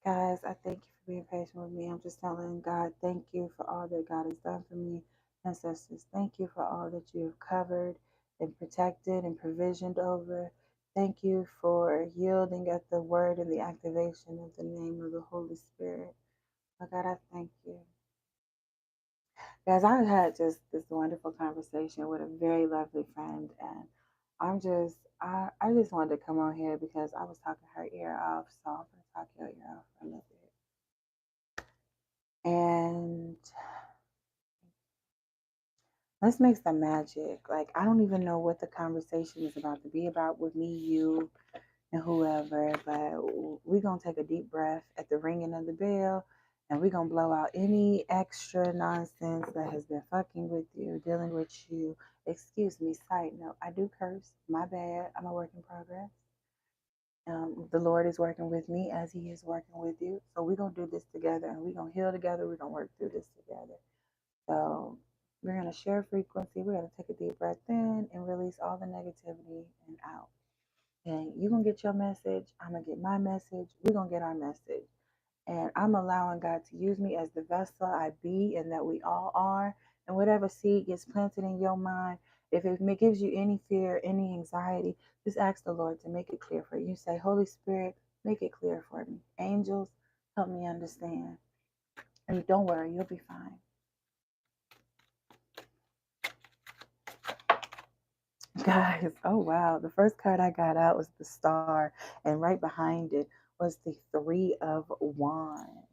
Guys, I thank you for being patient with me. I'm just telling God, thank you for all that God has done for me. Ancestors, thank you for all that you have covered and protected and provisioned over. Thank you for yielding at the word and the activation of the name of the Holy Spirit. Oh God, I thank you. Guys, I had just this wonderful conversation with a very lovely friend, and I just wanted to come on here because I was talking her ear off, so I'm gonna talk your ear off for a little bit. And let's make some magic. Like, I don't even know what the conversation is about to be about with me, you, and whoever, but we're going to take a deep breath at the ringing of the bell, and we're going to blow out any extra nonsense that has been fucking with you, dealing with you. Excuse me, side note, I do curse. My bad. I'm a work in progress. The Lord is working with me as He is working with you. So we're going to do this together, and we're going to heal together. We're going to work through this together. So we're going to share frequency. We're going to take a deep breath in and release all the negativity and out. And you're going to get your message. I'm going to get my message. We're going to get our message. And I'm allowing God to use me as the vessel I be and that we all are. And whatever seed gets planted in your mind, if it gives you any fear, any anxiety, just ask the Lord to make it clear for you. You say, Holy Spirit, make it clear for me. Angels, help me understand. And don't worry, you'll be fine. Guys, oh wow. The first card I got out was the star, and right behind it was the Three of Wands.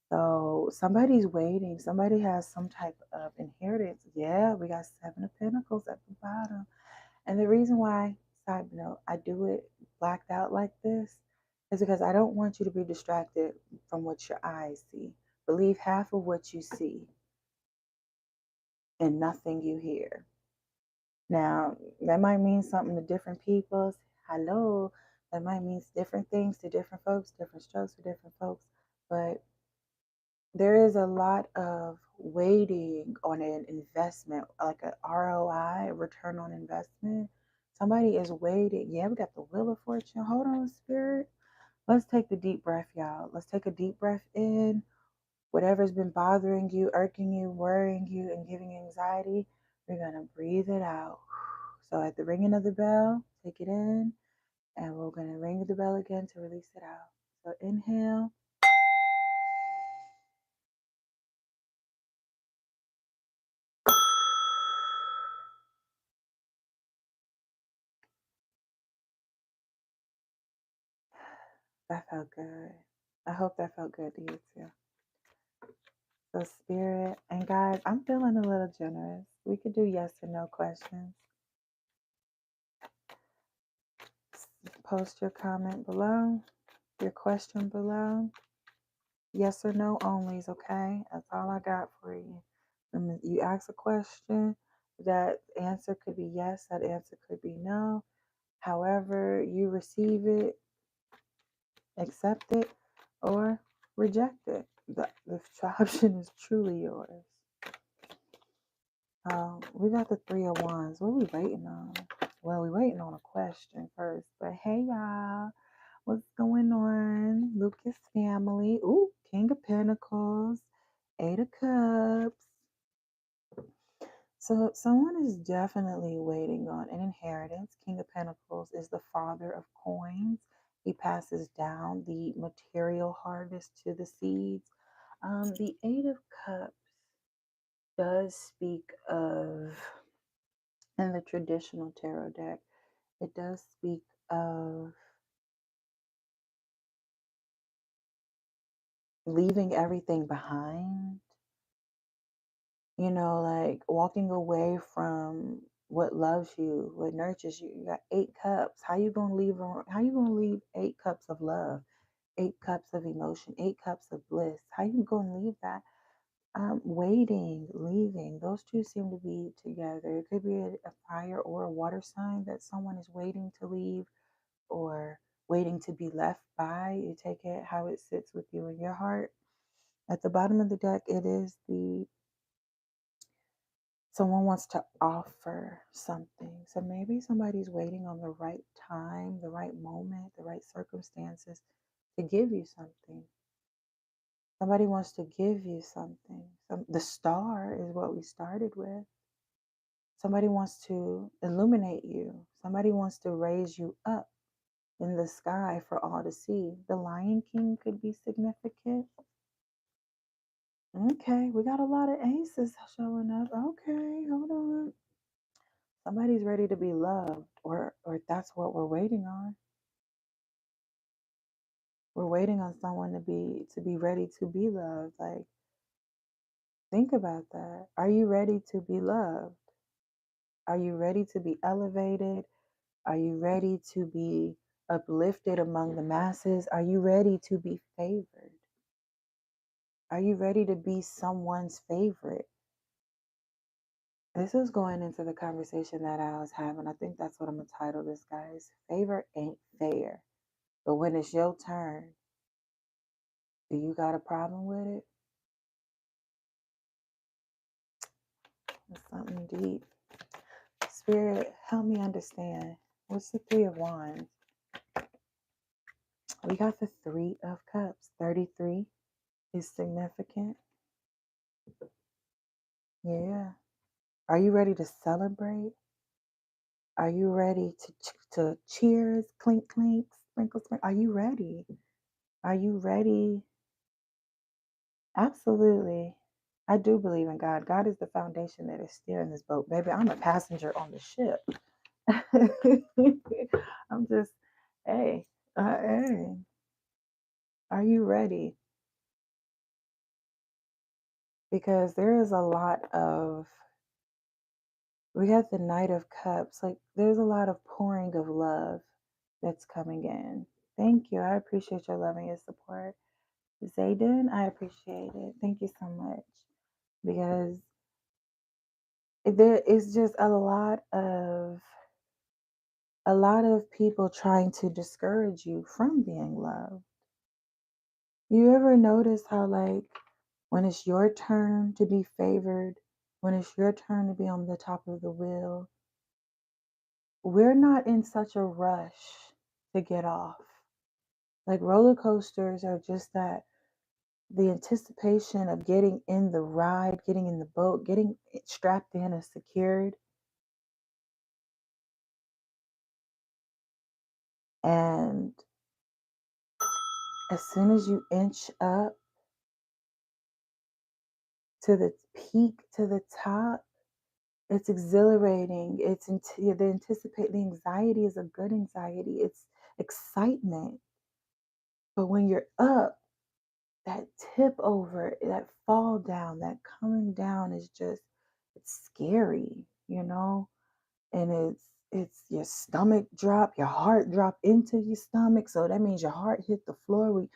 So somebody's waiting. Somebody has some type of inheritance. Yeah, we got Seven of Pentacles at the bottom. And the reason why, side note, I do it blacked out like this is because I don't want you to be distracted from what your eyes see. Believe half of what you see and nothing you hear. Now, that might mean something to different people. Hello. That might mean different things to different folks, different strokes for different folks. But there is a lot of waiting on an investment, like a ROI, return on investment. Somebody is waiting. Yeah, we got the Wheel of Fortune. Hold on, Spirit. Let's take the deep breath, y'all. Let's take a deep breath in. Whatever's been bothering you, irking you, worrying you, and giving you anxiety, we're going to breathe it out. So at the ringing of the bell, take it in, and we're going to ring the bell again to release it out. So inhale. That felt good. I hope that felt good to you too. So spirit, and guys, I'm feeling a little generous. We could do yes or no questions. Post your comment below, your question below. Yes or no onlys, okay? That's all I got for you. You ask a question, that answer could be yes, that answer could be no. However you receive it, accept it, or reject it. The option is truly yours. We got the Three of Wands. What are we waiting on? Well, we're waiting on a question first. But hey, y'all. What's going on? Lucas family. Ooh, King of Pentacles. Eight of Cups. So someone is definitely waiting on an inheritance. King of Pentacles is the father of coins. He passes down the material harvest to the seeds. The Eight of Cups does speak of, in the traditional tarot deck, it does speak of leaving everything behind, you know, like walking away from what loves you, what nurtures you. You got eight cups. How you gonna leave? How you gonna leave 8 cups of love, 8 cups of emotion, 8 cups of bliss? How you gonna leave that? Waiting, leaving. Those two seem to be together. It could be a fire or a water sign that someone is waiting to leave or waiting to be left by. You take it how it sits with you in your heart. At the bottom of the deck, it is the someone wants to offer something. So maybe somebody's waiting on the right time, the right moment, the right circumstances to give you something. Somebody wants to give you something. The star is what we started with. Somebody wants to illuminate you. Somebody wants to raise you up in the sky for all to see. The Lion King could be significant. Okay, we got a lot of aces showing up. Okay, hold on. Somebody's ready to be loved, or that's what we're waiting on. We're waiting on someone to be ready to be loved. Like, think about that. Are you ready to be loved? Are you ready to be elevated? Are you ready to be uplifted among the masses? Are you ready to be favored? Are you ready to be someone's favorite? This is going into the conversation that I was having. I think that's what I'm going to title this, guys. Favor ain't fair. But when it's your turn, do you got a problem with it? It's something deep. Spirit, help me understand. What's the Three of Wands? We got the Three of Cups. 33 is significant. Yeah. Are you ready to celebrate? Are you ready to cheers, clink, clink, sprinkle, sprinkle? Are you ready? Are you ready? Absolutely. I do believe in God. God is the foundation that is steering this boat. Baby, I'm a passenger on the ship. I'm just, hey, hey, are you ready? Because there is a lot of, we got the Knight of Cups. Like, there's a lot of pouring of love that's coming in. Thank you. I appreciate your love and your support. Zayden, I appreciate it. Thank you so much. Because there is just a lot of people trying to discourage you from being loved. You ever notice how, like, when it's your turn to be favored, when it's your turn to be on the top of the wheel, we're not in such a rush to get off. Like, roller coasters are just that, the anticipation of getting in the ride, getting in the boat, getting strapped in and secured. And as soon as you inch up to the peak, to the top, it's exhilarating. The anxiety is a good anxiety. It's excitement. But when you're up, that tip over, that fall down, that coming down is just, it's scary, you know? And it's your stomach drop, your heart drop into your stomach. So that means your heart hit the floor.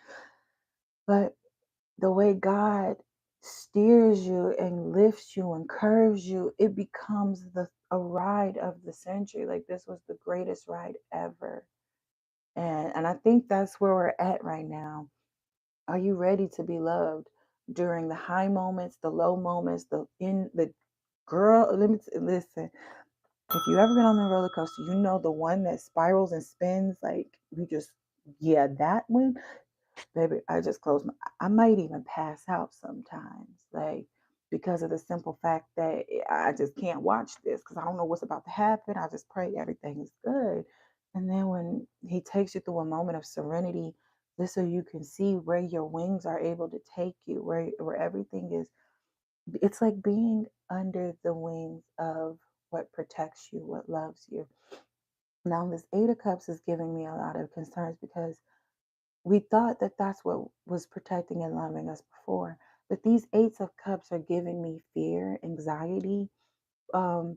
But the way God steers you and lifts you and curves you, it becomes a ride of the century. Like, this was the greatest ride ever. And I think that's where we're at right now. Are you ready to be loved during the high moments, the low moments, the girl? Listen. If you ever been on the roller coaster, you know the one that spirals and spins. Like, you just, yeah, that one. Baby, I just close my, I might even pass out sometimes, like, because of the simple fact that I just can't watch this because I don't know what's about to happen. I just pray everything is good. And then when he takes you through a moment of serenity, just so you can see where your wings are able to take you, where everything is, it's like being under the wings of what protects you, what loves you. Now, this Eight of Cups is giving me a lot of concerns because we thought that that's what was protecting and loving us before. But these Eights of Cups are giving me fear, anxiety,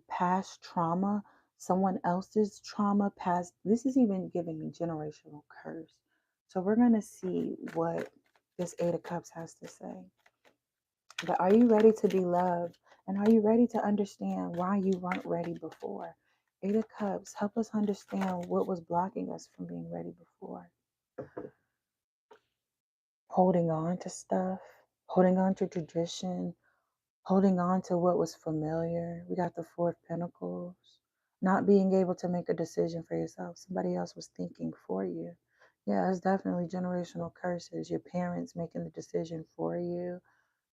past trauma, someone else's trauma, past. This is even giving me generational curse. So we're going to see what this Eight of Cups has to say. But are you ready to be loved? And are you ready to understand why you weren't ready before? Eight of Cups, help us understand what was blocking us from being ready before. Holding on to stuff, holding on to tradition, holding on to what was familiar. We got the Four of Pentacles. Not being able to make a decision for yourself. Somebody else was thinking for you. Yeah, it's definitely generational curses. Your parents making the decision for you.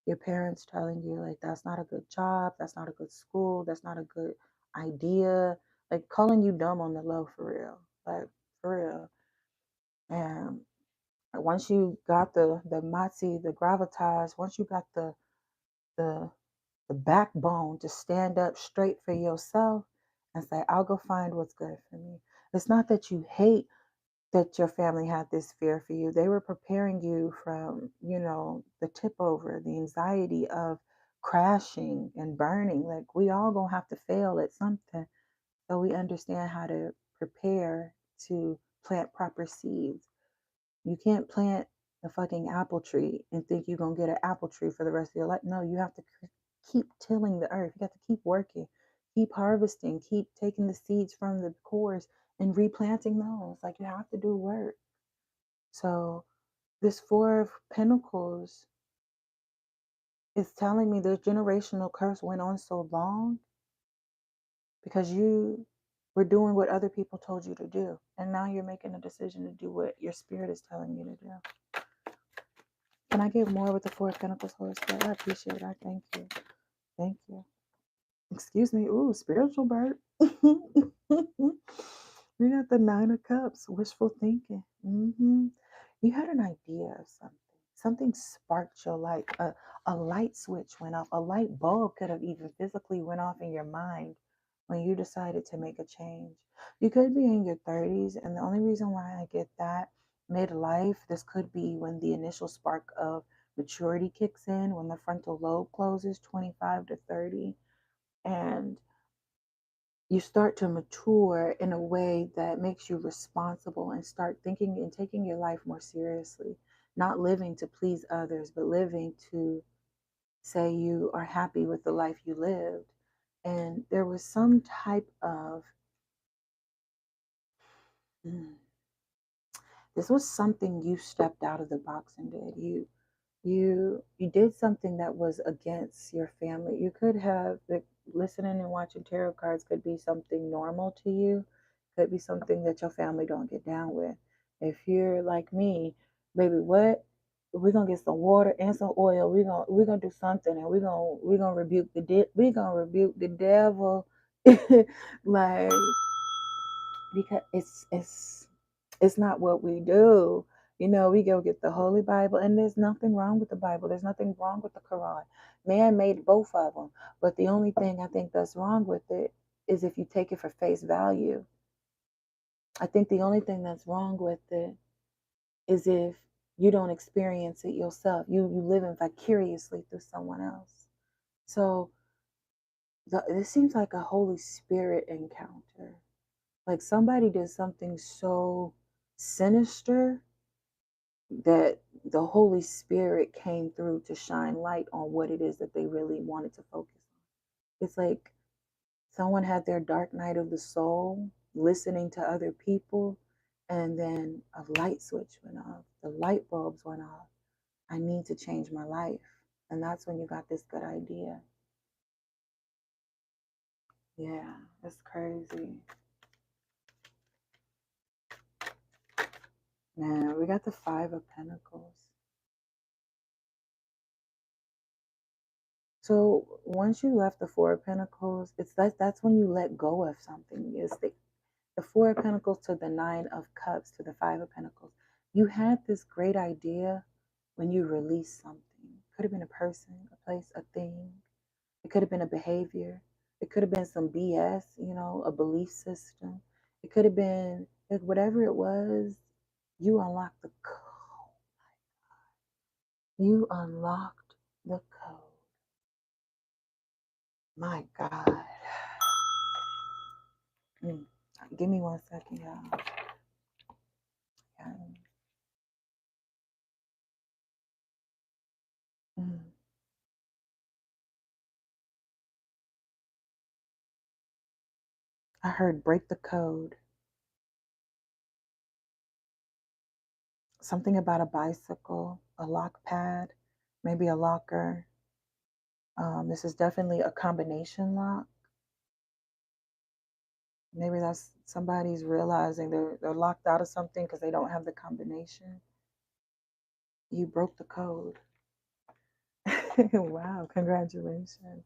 Your parents telling you, like, that's not a good job, that's not a good school, that's not a good idea. Like, calling you dumb on the low for real. Like, for real. And once you got the moxie, the gravitas, once you got the the backbone to stand up straight for yourself and say, I'll go find what's good for me. It's not that you hate that your family had this fear for you. They were preparing you from, the tip over, the anxiety of crashing and burning. Like, we all gonna have to fail at something. So we understand how to prepare to plant proper seeds. You can't plant a fucking apple tree and think you're going to get an apple tree for the rest of your life. No, you have to keep tilling the earth. You have to keep working, keep harvesting, keep taking the seeds from the cores and replanting those. Like, you have to do work. So, this Four of Pentacles is telling me the generational curse went on so long because you were doing what other people told you to do. And now you're making a decision to do what your spirit is telling you to do. Can I get more with the Four of Pentacles, Holy Spirit? I appreciate it. I thank you. Thank you. Excuse me. Ooh, spiritual bird. We got the Nine of Cups, wishful thinking. You had an idea of something. Something sparked your light. A light switch went off. A light bulb could have even physically went off in your mind when you decided to make a change. You could be in your 30s, and the only reason why I get that midlife, this could be when the initial spark of maturity kicks in, when the frontal lobe closes, 25 to 30, and you start to mature in a way that makes you responsible and start thinking and taking your life more seriously, not living to please others, but living to say you are happy with the life you lived. And there was some type of, this was something you stepped out of the box and did. You did something that was against your family. You could have, like, listening and watching tarot cards could be something normal to you, could be something that your family don't get down with. If you're like me, baby, what? We're gonna get some water and some oil. We're gonna do something, and we're gonna rebuke the devil. Like, because it's not what we do. We go get the Holy Bible, and there's nothing wrong with the Bible. There's nothing wrong with the Quran. Man made both of them. But the only thing I think that's wrong with it is if you take it for face value. I think the only thing that's wrong with it is if you don't experience it yourself. You living vicariously through someone else. So this seems like a Holy Spirit encounter. Like, somebody did something so sinister that the Holy Spirit came through to shine light on what it is that they really wanted to focus on. It's like someone had their dark night of the soul, listening to other people, and then a light switch went off. The light bulbs went off. I need to change my life. And that's when you got this good idea. Yeah, that's crazy. Man, we got the Five of Pentacles. So once you left the Four of Pentacles, that's when you let go of something. It's the Four of Pentacles to the Nine of Cups to the Five of Pentacles. You had this great idea when you released something. Could have been a person, a place, a thing. It could have been a behavior. It could have been some BS, a belief system. It could have been, like, whatever it was, you unlocked the code. You unlocked the code. My God. Mm. Give me 1 second, y'all. Yeah. Mm. I heard break the code. Something about a bicycle, a lock pad, maybe a locker. This is definitely a combination lock. Maybe that's somebody's realizing they're locked out of something because they don't have the combination. You broke the code. Wow, congratulations.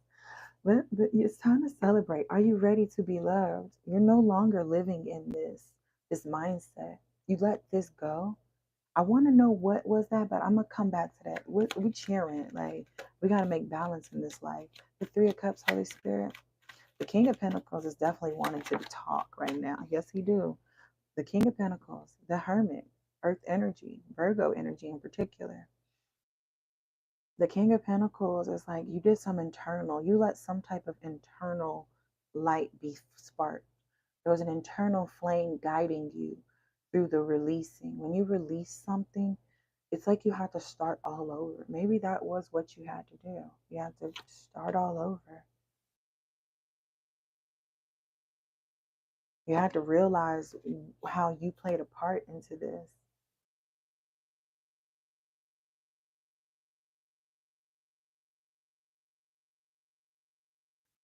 But it's time to celebrate. Are you ready to be loved? You're no longer living in this mindset. You let this go. I want to know what was that, but I'm gonna come back to that. We cheering, like we gotta make balance in this life. The Three of Cups, Holy Spirit. The King of Pentacles is definitely wanting to talk right now. Yes, he do. The King of Pentacles, the Hermit, Earth energy, Virgo energy in particular. The King of Pentacles is like you did some internal, you let some type of internal light be sparked. There was an internal flame guiding you through the releasing. When you release something, it's like you had to start all over. Maybe that was what you had to do. You had to start all over. You had to realize how you played a part into this.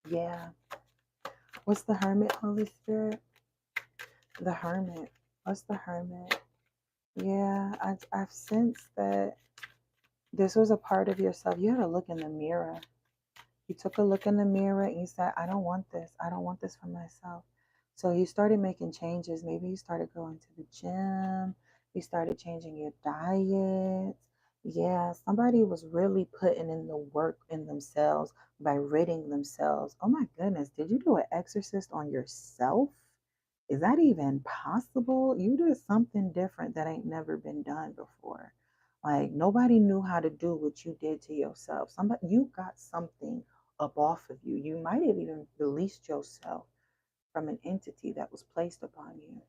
Yeah. What's the Hermit, Holy Spirit? The Hermit. What's the Hermit? Yeah, I've sensed that this was a part of yourself. You had to look in the mirror. You took a look in the mirror and you said, I don't want this. I don't want this for myself. So you started making changes. Maybe you started going to the gym. You started changing your diet. Yeah, somebody was really putting in the work in themselves by ridding themselves. Oh my goodness, did you do an exorcist on yourself? Is that even possible? You did something different that ain't never been done before. Like nobody knew how to do what you did to yourself. Somebody you got something up off of you. You might have even released yourself from an entity that was placed upon you.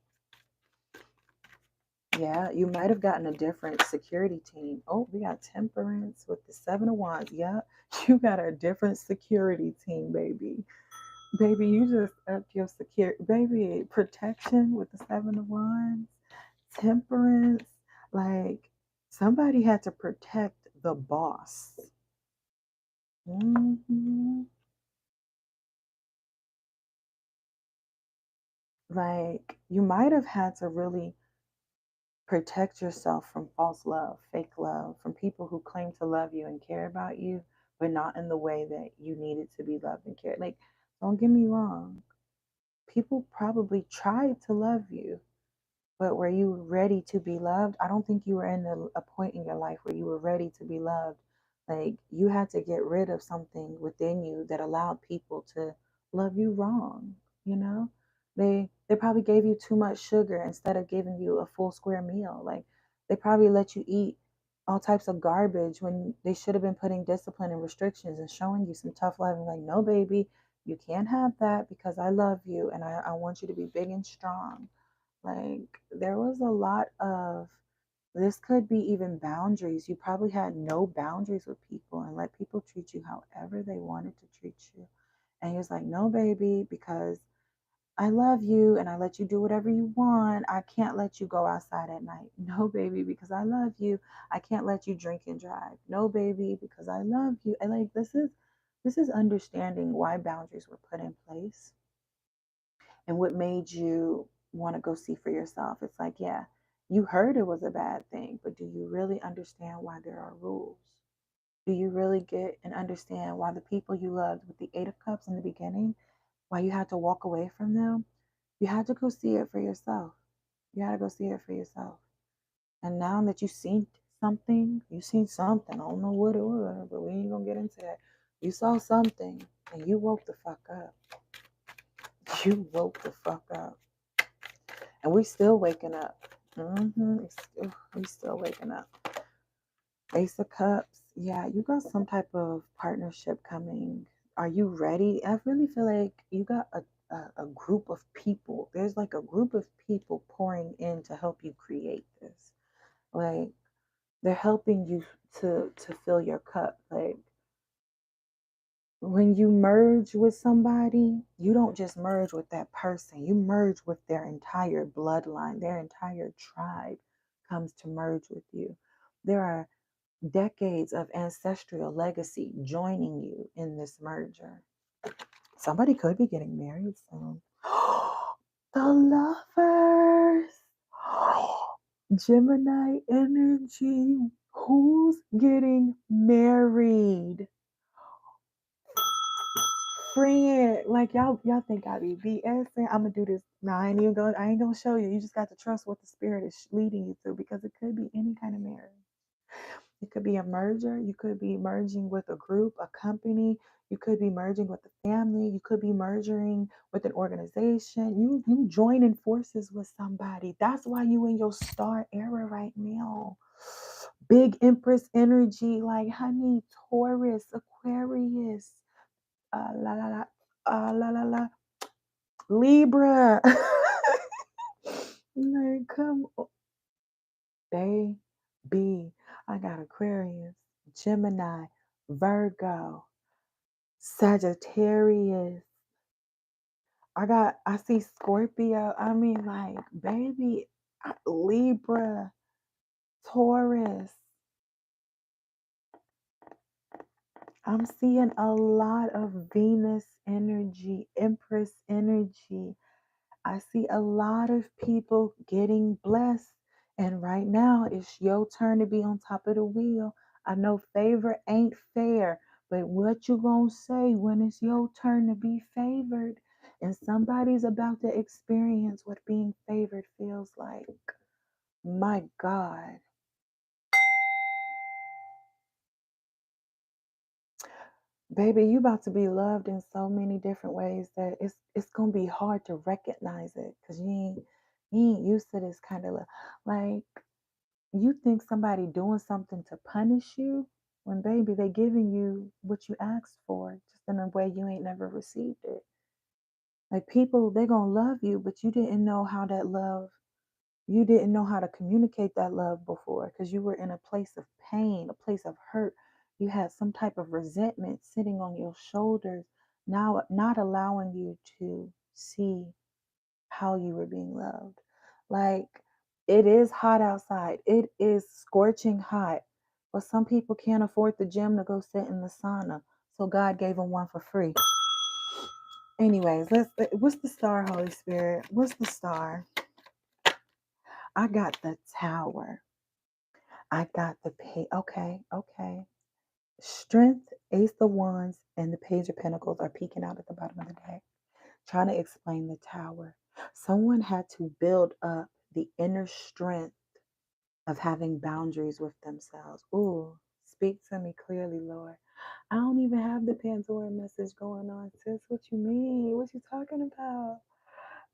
Yeah, you might have gotten a different security team. Oh, we got Temperance with the Seven of Wands. Yeah, you got a different security team, baby. Baby, you just upped your security. Baby, protection with the Seven of Wands. Temperance. Like, somebody had to protect the boss. Hmm. Like, you might have had to really protect yourself from false love, fake love, from people who claim to love you and care about you, but not in the way that you needed to be loved and cared. Like, don't get me wrong. People probably tried to love you, but were you ready to be loved? I don't think you were in a point in your life where you were ready to be loved. Like you had to get rid of something within you that allowed people to love you wrong. You know, they probably gave you too much sugar instead of giving you a full square meal. Like they probably let you eat all types of garbage when they should have been putting discipline and restrictions and showing you some tough love and like, no, baby, you can't have that because I love you and I want you to be big and strong. Like there was a lot of this could be even boundaries. You probably had no boundaries with people and let people treat you however they wanted to treat you. And he was like, no, baby, because I love you and I let you do whatever you want. I can't let you go outside at night. No, baby, because I love you. I can't let you drink and drive. No, baby, because I love you. And like this is understanding why boundaries were put in place and what made you want to go see for yourself. It's like, yeah, you heard it was a bad thing, but do you really understand why there are rules? Do you really get and understand why the people you loved with the Eight of Cups in the beginning, why you had to walk away from them? You had to go see it for yourself. You had to go see it for yourself. And now that you've seen something. I don't know what it was, but we ain't gonna get into that. You saw something and you woke the fuck up. You woke the fuck up. And we still waking up. We still waking up. Ace of Cups. Yeah, you got some type of partnership coming. Are you ready? I really feel like you got a group of people. There's like a group of people pouring in to help you create this. Like they're helping you to fill your cup. Like when you merge with somebody, you don't just merge with that person, you merge with their entire bloodline, their entire tribe comes to merge with you. There are decades of ancestral legacy joining you in this merger. Somebody could be getting married soon. The lovers. Gemini energy. Who's getting married? Friend, like y'all think I be BSing. I'm gonna do this. No, I ain't gonna show you. You just got to trust what the spirit is leading you through, because it could be any kind of marriage. It could be a merger. You could be merging with a group, a company. You could be merging with a family. You could be merging with an organization. You joining forces with somebody. That's why you in your star era right now. Big Empress energy, like honey, Taurus, Aquarius, la la la, la la la, Libra. Like, come on, baby. I got Aquarius, Gemini, Virgo, Sagittarius. I see Scorpio. I mean, like, baby, Libra, Taurus. I'm seeing a lot of Venus energy, Empress energy. I see a lot of people getting blessed. And right now, it's your turn to be on top of the wheel. I know favor ain't fair, but what you gonna say when it's your turn to be favored? And somebody's about to experience what being favored feels like. My God. Baby, you about to be loved in so many different ways that it's gonna be hard to recognize it, because you ain't used to this kind of love. Like, you think somebody doing something to punish you, when baby they giving you what you asked for, just in a way you ain't never received it. Like, people, they gonna love you, but you didn't know how to communicate that love before, because you were in a place of pain, a place of hurt. You had some type of resentment sitting on your shoulders, now not allowing you to see how you were being loved. Like, it is hot outside, it is scorching hot, but some people can't afford the gym to go sit in the sauna. So God gave them one for free. Anyways, what's the star, Holy Spirit? What's the star? I got the Tower. I got the page. Okay. Strength, Ace of Wands, and the Page of Pentacles are peeking out at the bottom of the deck, trying to explain the Tower. Someone had to build up the inner strength of having boundaries with themselves. Ooh, speak to me clearly, Lord. I don't even have the Pandora message going on, sis. What you mean? What you talking about?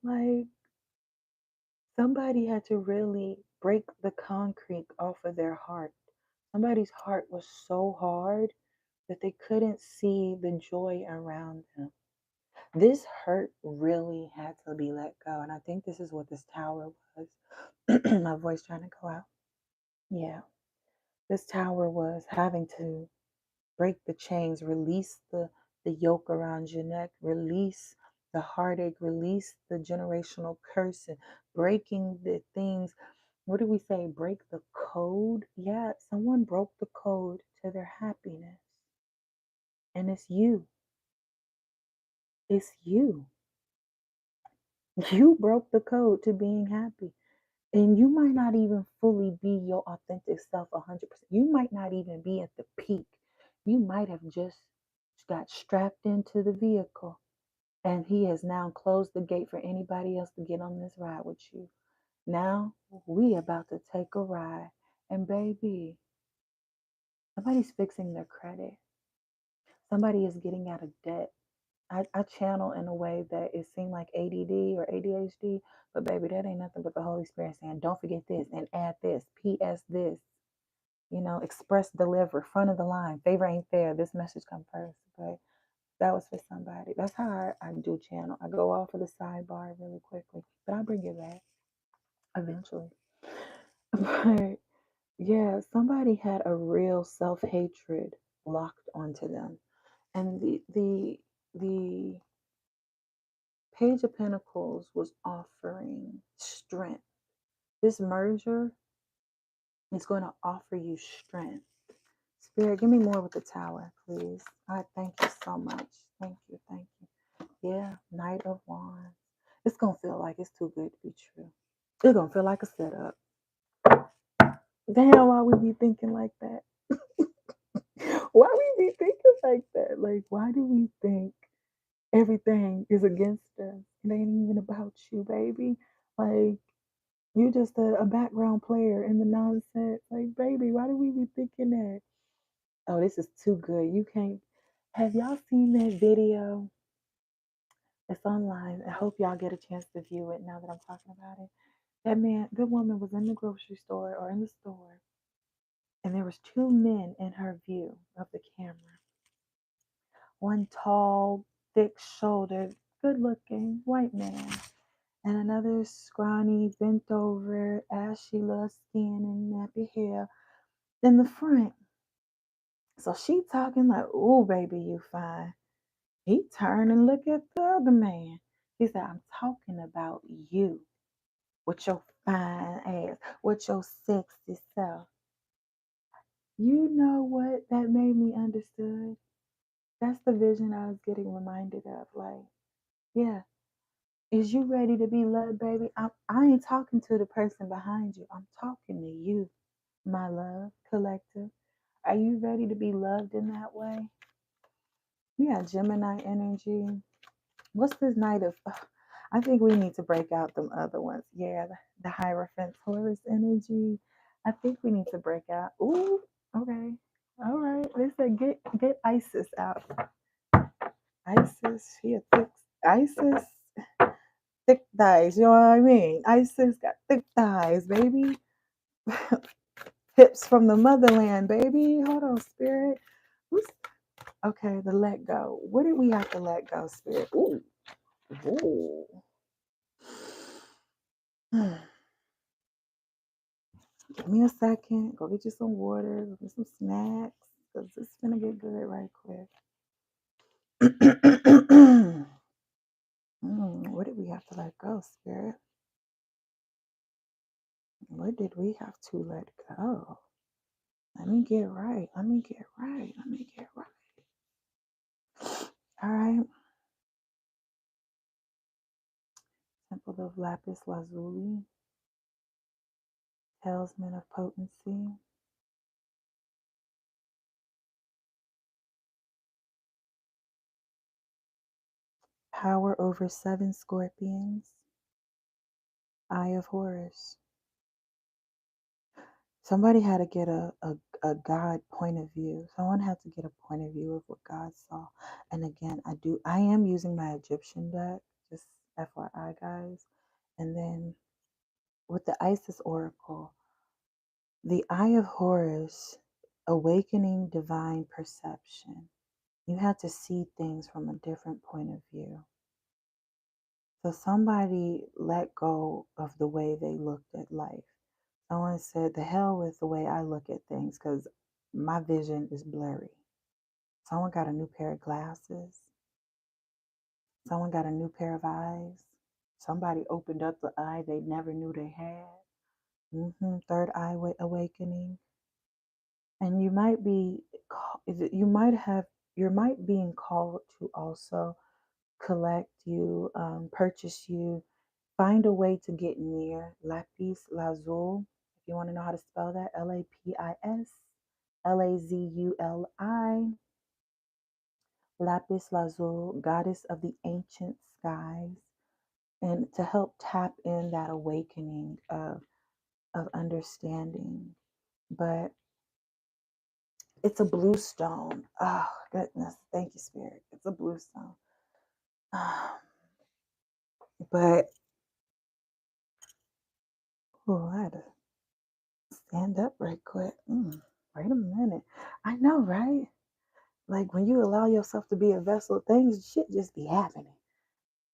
Like, somebody had to really break the concrete off of their heart. Somebody's heart was so hard that they couldn't see the joy around them. This hurt really had to be let go. And I think this is what this Tower was. My voice trying to go out. Yeah. This Tower was having to break the chains, release the yoke around your neck, release the heartache, release the generational curse, and breaking the things. What do we say? Break the code? Yeah, someone broke the code to their happiness. And it's you. It's you. You broke the code to being happy. And you might not even fully be your authentic self 100%. You might not even be at the peak. You might have just got strapped into the vehicle, and he has now closed the gate for anybody else to get on this ride with you. Now we about to take a ride. And baby, somebody's fixing their credit. Somebody is getting out of debt. I channel in a way that it seemed like ADD or ADHD, but baby, that ain't nothing but the Holy Spirit saying, don't forget this and add this, PS this, express, deliver, front of the line. Favor ain't fair. This message come first. But that was for somebody. That's how I do channel. I go off of the sidebar really quickly, but I'll bring it back eventually. But yeah, somebody had a real self-hatred locked onto them. And the Page of Pentacles was offering strength. This merger is going to offer you strength. Spirit, give me more with the Tower, please. I thank you so much. Thank you. Yeah, Knight of Wands. It's gonna feel like it's too good to be true. It's gonna feel like a setup. Damn, why we be thinking like that? Why we be thinking like that? Like, why do we think everything is against us? It ain't even about you, baby. Like, you just a background player in the nonsense. Like, baby, why do we be thinking that? Oh, this is too good. You can't. Have y'all seen that video? It's online. I hope y'all get a chance to view it now that I'm talking about it. The woman was in the grocery store or in the store, and there was two men in her view of the camera. One tall, thick-shouldered, good-looking white man, and another scrawny, bent over, ashy little skin and nappy hair in the front. So she talking like, "Ooh, baby, you fine." He turned and looked at the other man. He said, "I'm talking about you with your fine ass, with your sexy self." You know what that made me understood? That's the vision I was getting reminded of. Like, yeah, is you ready to be loved, baby? I ain't talking to the person behind you. I'm talking to you, my love collective. Are you ready to be loved in that way? You got Gemini energy. What's this night of? I think we need to break out them other ones. Yeah, the Hierophant Taurus energy. I think we need to break out. Ooh, okay, all right. They said get Isis out. Isis, she a thick Isis, thick thighs. You know what I mean? Isis got thick thighs, baby. Hips from the motherland, baby. Hold on, spirit. Who's okay? The let go. What did we have to let go, spirit? Ooh, ooh. Give me a second. Go get you some water. Go get some snacks. Because it's gonna get good right quick. What did we have to let go, spirit? What did we have to let go? Let me get right. Let me get right. Let me get right. All right. Temple of Lapis Lazuli. Talisman of Potency. Power over 7 scorpions. Eye of Horus. Somebody had to get a God point of view. Someone had to get a point of view of what God saw. And again, I am using my Egyptian deck, just FYI guys. And then with the Isis Oracle, the Eye of Horus, awakening divine perception. You had to see things from a different point of view. So somebody let go of the way they looked at life. Someone said, the hell with the way I look at things because my vision is blurry. Someone got a new pair of glasses. Someone got a new pair of eyes. Somebody opened up the eye they never knew they had. Third eye awakening. And you might be, you might being called to also collect you, purchase you, find a way to get near Lapis Lazuli. If you want to know how to spell that, Lapis Lazuli. Lapis Lazuli, goddess of the ancient skies, and to help tap in that awakening of understanding. But it's a blue stone. Oh goodness, thank you, Spirit. It's a blue stone. But I had to stand up right quick. Wait a minute. I know, right? Like when you allow yourself to be a vessel, things shit just be happening.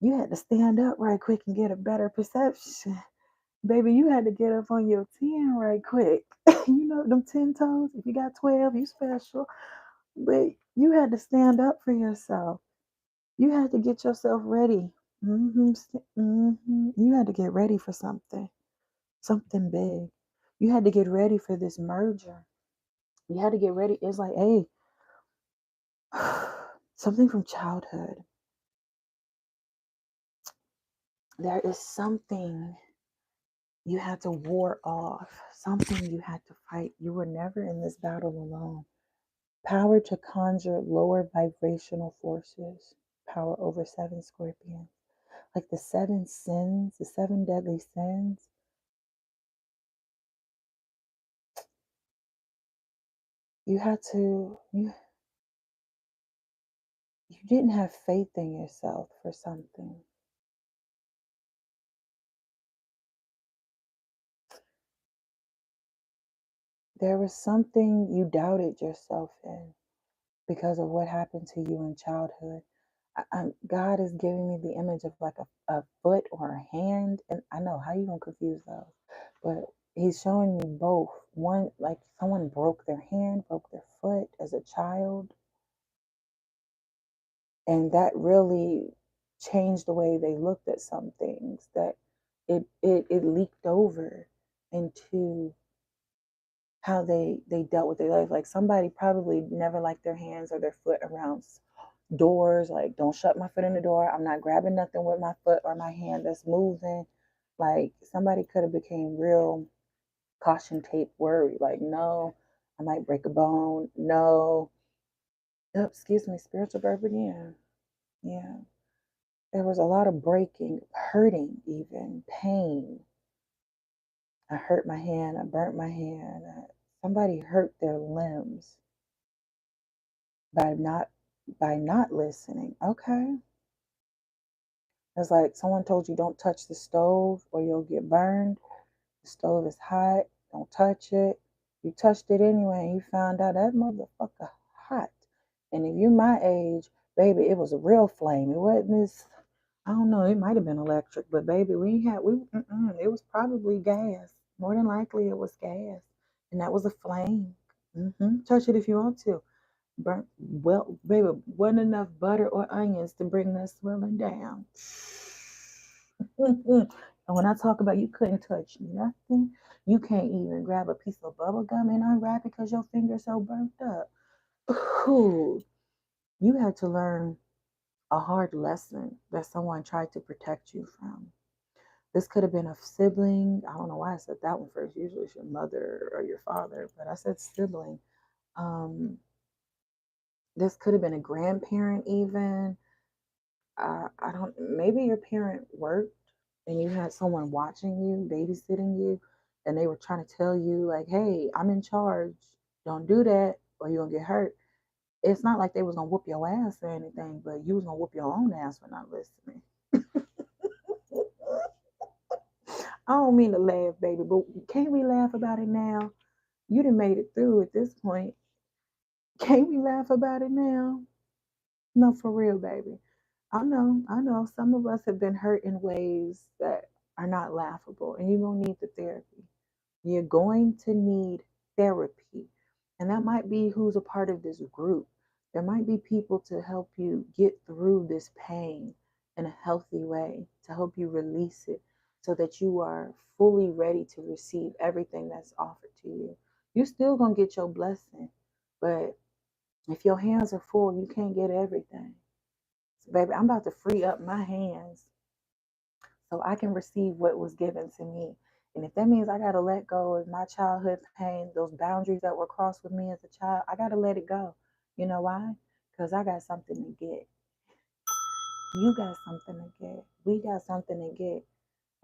You had to stand up right quick and get a better perception. Baby, you had to get up on your 10 right quick. You know them 10 toes. If you got 12, you special. But you had to stand up for yourself. You had to get yourself ready. You had to get ready for something big. You had to get ready for this merger. You had to get ready. It's like, hey, something from childhood. There is something you had to war off, something you had to fight. You were never in this battle alone. Power to conjure lower vibrational forces, power over seven scorpions. Like the seven sins, the seven deadly sins. You had to, you didn't have faith in yourself for something. There was something you doubted yourself in because of what happened to you in childhood. God is giving me the image of like a foot or a hand, and I know how you gonna confuse those, but He's showing me both. One, like someone broke their hand, broke their foot as a child, and that really changed the way they looked at some things. That it leaked over into how they dealt with their life. Like somebody probably never liked their hands or their foot around doors. Like, don't shut my foot in the door. I'm not grabbing nothing with my foot or my hand that's moving. Like somebody could have became real caution tape worried. Like, no, I might break a bone. No. Oh, excuse me, spiritual birth again. Yeah. There was a lot of breaking, hurting, even pain. I hurt my hand. I burnt my hand. Somebody hurt their limbs by not listening. Okay. It's like someone told you don't touch the stove or you'll get burned. The stove is hot. Don't touch it. You touched it anyway and you found out that motherfucker hot. And if you my age, baby, it was a real flame. It wasn't this. I don't know. It might have been electric, but baby, it was probably gas. More than likely, it was gas, and that was a flame. Touch it if you want to. Burnt well, baby, wasn't enough butter or onions to bring that swelling down. And when I talk about you couldn't touch nothing, you can't even grab a piece of bubble gum and unwrap it because your finger's so burnt up. Ooh, you had to learn a hard lesson that someone tried to protect you from. This could have been a sibling. I don't know why I said that one first. Usually it's your mother or your father, but I said sibling. Um, this could have been a grandparent, even. I don't. Maybe your parent worked and you had someone watching you, babysitting you, and they were trying to tell you like, "Hey, I'm in charge. Don't do that, or you're gonna get hurt." It's not like they was gonna whoop your ass or anything, but you was gonna whoop your own ass for not listening. I don't mean to laugh, baby, but can't we laugh about it now? You done made it through at this point. Can't we laugh about it now? No, for real, baby. I know. Some of us have been hurt in ways that are not laughable, and you're gonna need the therapy. You're going to need therapy. And that might be who's a part of this group. There might be people to help you get through this pain in a healthy way, to help you release it so that you are fully ready to receive everything that's offered to you. You're still going to get your blessing, but if your hands are full, you can't get everything. So, baby, I'm about to free up my hands so I can receive what was given to me. And if that means I got to let go of my childhood pain, those boundaries that were crossed with me as a child, I got to let it go. You know why? Because I got something to get. You got something to get. We got something to get.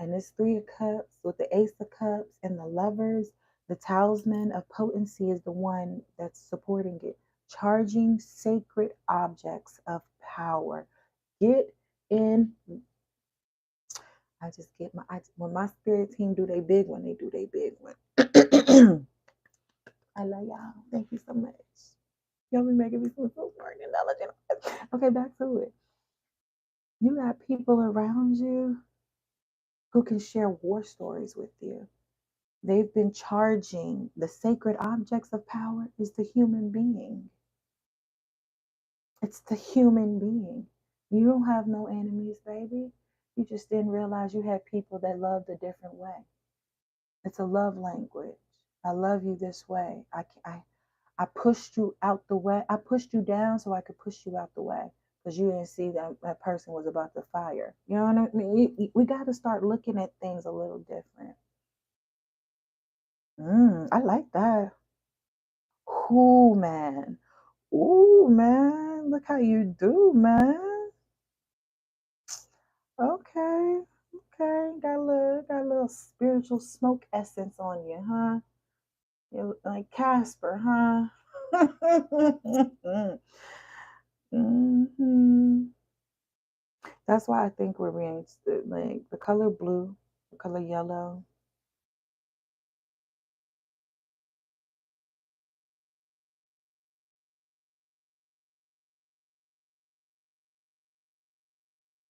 And this Three of Cups with the Ace of Cups and the Lovers, the Talisman of Potency is the one that's supporting it. Charging sacred objects of power. Get in. I just get when my spirit team do they big one, they do they big one. I love y'all. Thank you so much. Y'all be making me feel so smart and intelligent. Okay, back to it. You got people around you who can share war stories with you. They've been charging the sacred objects of power is the human being. It's the human being. You don't have no enemies, baby. You just didn't realize you had people that loved a different way. It's a love language. I love you this way. I pushed you out the way. I pushed you down so I could push you out the way. because you didn't see that person was about to fire. You know what I mean? We got to start looking at things a little different. I like that. Cool, man. Ooh, man. Look how you do, man. Okay. Okay. Got a little spiritual smoke essence on you, huh? You look like Casper, huh? hmm That's why I think we're being like the color blue, the color yellow.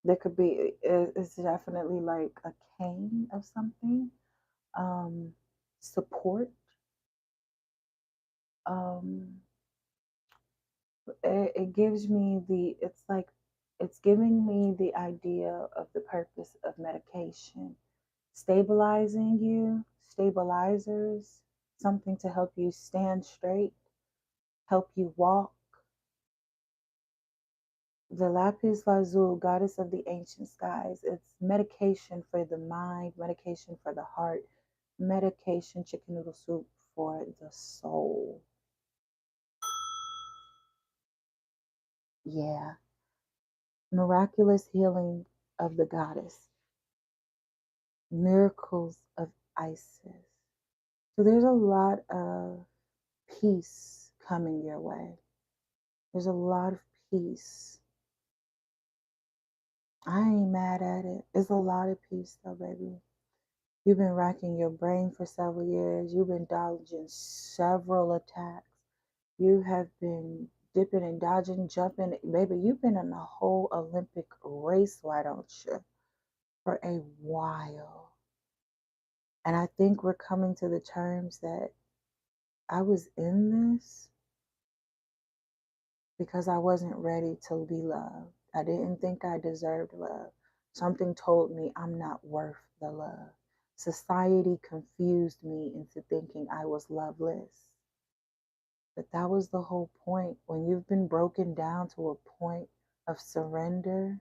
There could be it's definitely like a cane of something. Um, support. Um, it gives me it's like it's giving me the idea of the purpose of medication, stabilizing you, stabilizers, something to help you stand straight, help you walk. The lapis lazuli, goddess of the ancient skies, it's medication for the mind, medication for the heart, medication, chicken noodle soup for the soul. Yeah, miraculous healing of the goddess, miracles of Isis. So there's a lot of peace coming your way. There's a lot of peace. I ain't mad at it. It's a lot of peace though, baby. You've been racking your brain for several years. You've been dodging several attacks. You have been dipping and dodging, jumping. Baby, you've been in a whole Olympic race, why don't you? For a while. And I think we're coming to the terms that I was in this because I wasn't ready to be loved. I didn't think I deserved love. Something told me I'm not worth the love. Society confused me into thinking I was loveless. But that was the whole point. When you've been broken down to a point of surrender,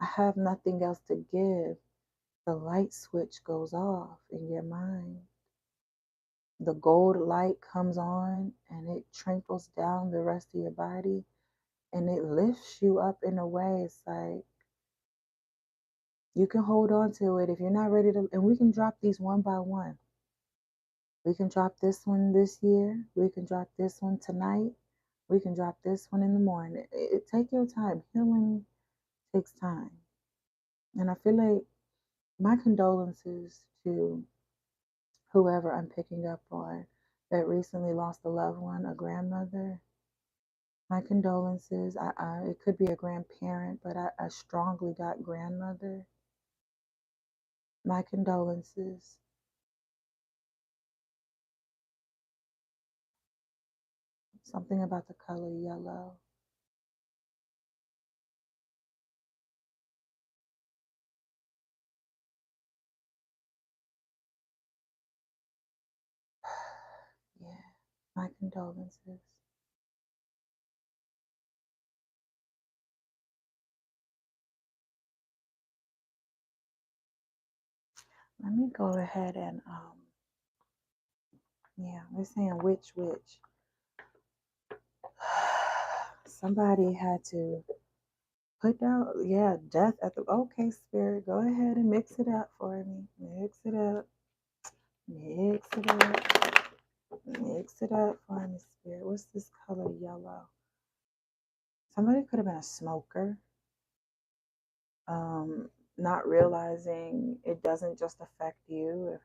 I have nothing else to give. The light switch goes off in your mind. The gold light comes on and it trickles down the rest of your body and it lifts you up in a way. It's like you can hold on to it if you're not ready to, and we can drop these one by one. We can drop this one this year. We can drop this one tonight. We can drop this one in the morning. Take your time. Healing takes time. And I feel like my condolences to whoever I'm picking up on that recently lost a loved one, a grandmother. My condolences. It could be a grandparent, but I strongly got grandmother. My condolences. Something about the color yellow. Yeah, my condolences. Let me go ahead and yeah, we're saying which. Somebody had to put down, yeah, death at the, okay, spirit, go ahead and mix it up for me. Mix it up. Mix it up. Mix it up for me, spirit. What's this color yellow? Somebody could have been a smoker. Not realizing it doesn't just affect you. If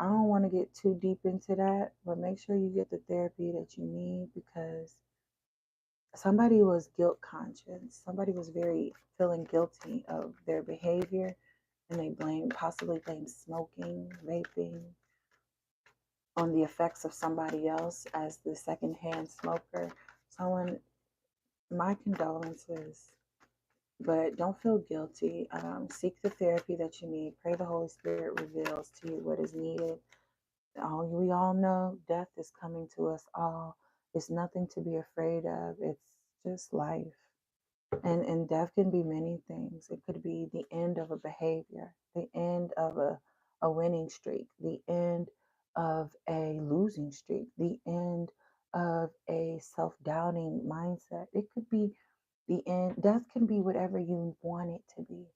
I don't want to get too deep into that, but make sure you get the therapy that you need because somebody was guilt conscious. Somebody was very feeling guilty of their behavior and they possibly blame smoking, vaping on the effects of somebody else as the secondhand smoker. Someone, my condolences, but don't feel guilty. Seek the therapy that you need. Pray the Holy Spirit reveals to you what is needed. We all know death is coming to us all. It's nothing to be afraid of. It's just life. And death can be many things. It could be the end of a behavior, the end of a winning streak, the end of a losing streak, the end of a self-doubting mindset. It could be the end. Death can be whatever you want it to be.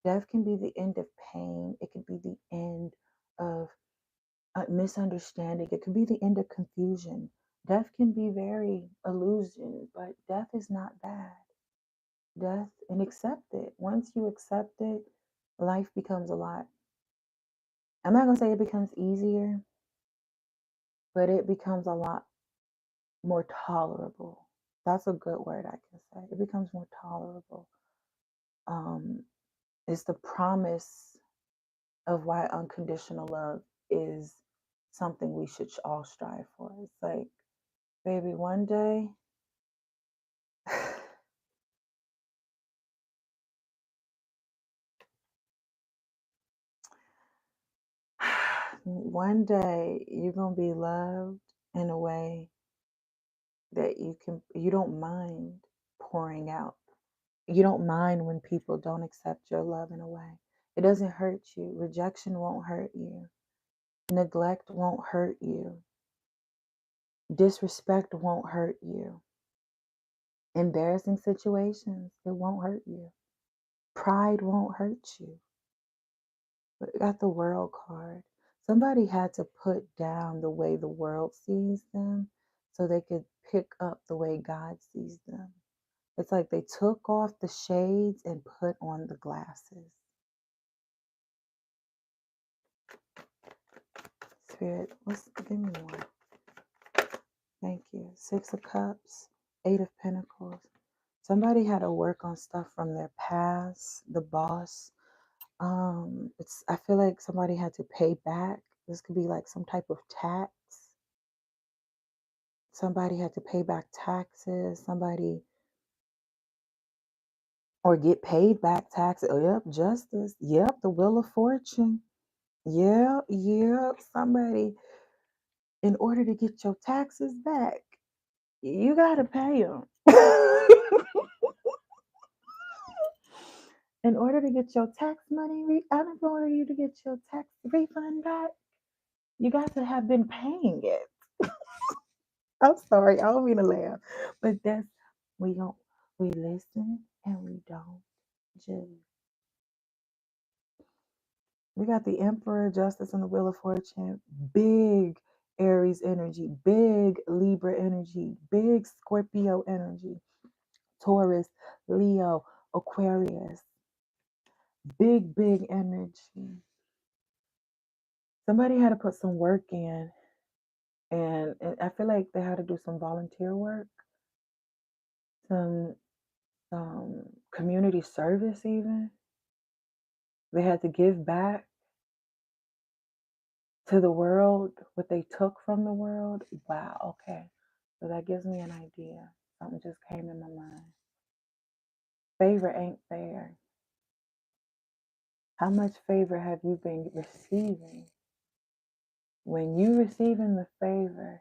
Death can be the end of pain. It could be the end of misunderstanding. It could be the end of confusion. Death can be very illusion, but death is not bad. Death and accept it. Once you accept it, life becomes a lot. I'm not going to say it becomes easier, but it becomes a lot more tolerable. That's a good word I can say. It becomes more tolerable. Um, it's the promise of why unconditional love is something we should all strive for. It's like, baby, one day, one day you're going to be loved in a way that you don't mind pouring out. You don't mind when people don't accept your love in a way. It doesn't hurt you. Rejection won't hurt you. Neglect won't hurt you. Disrespect won't hurt you. Embarrassing situations, it won't hurt you. Pride won't hurt you. But it got the world card. Somebody had to put down the way the world sees them so they could pick up the way God sees them. It's like they took off the shades and put on the glasses. Spirit, give me more. Thank you. 6 of Cups, 8 of Pentacles. Somebody had to work on stuff from their past, the boss. I feel like somebody had to pay back. This could be like some type of tax. Somebody had to pay back taxes. Somebody or get paid back taxes. Oh, yep, justice. Yep, the Wheel of Fortune. Yep. Somebody, in order to get your taxes back, you got to pay them. In order to get your tax money, in order you to get your tax refund back, you got to have been paying it. I'm sorry, I don't mean to laugh, but we don't we listen and we don't judge. We got the Emperor, Justice, and the Wheel of Fortune. Big Aries energy, big Libra energy, big Scorpio energy, Taurus, Leo, Aquarius. Big energy. Somebody had to put some work in, and I feel like they had to do some volunteer work, some community service even. They had to give back to the world what they took from the world. Wow, okay. So that gives me an idea. Something just came in my mind. Favor ain't fair. How much favor have you been receiving? When you receiving the favor,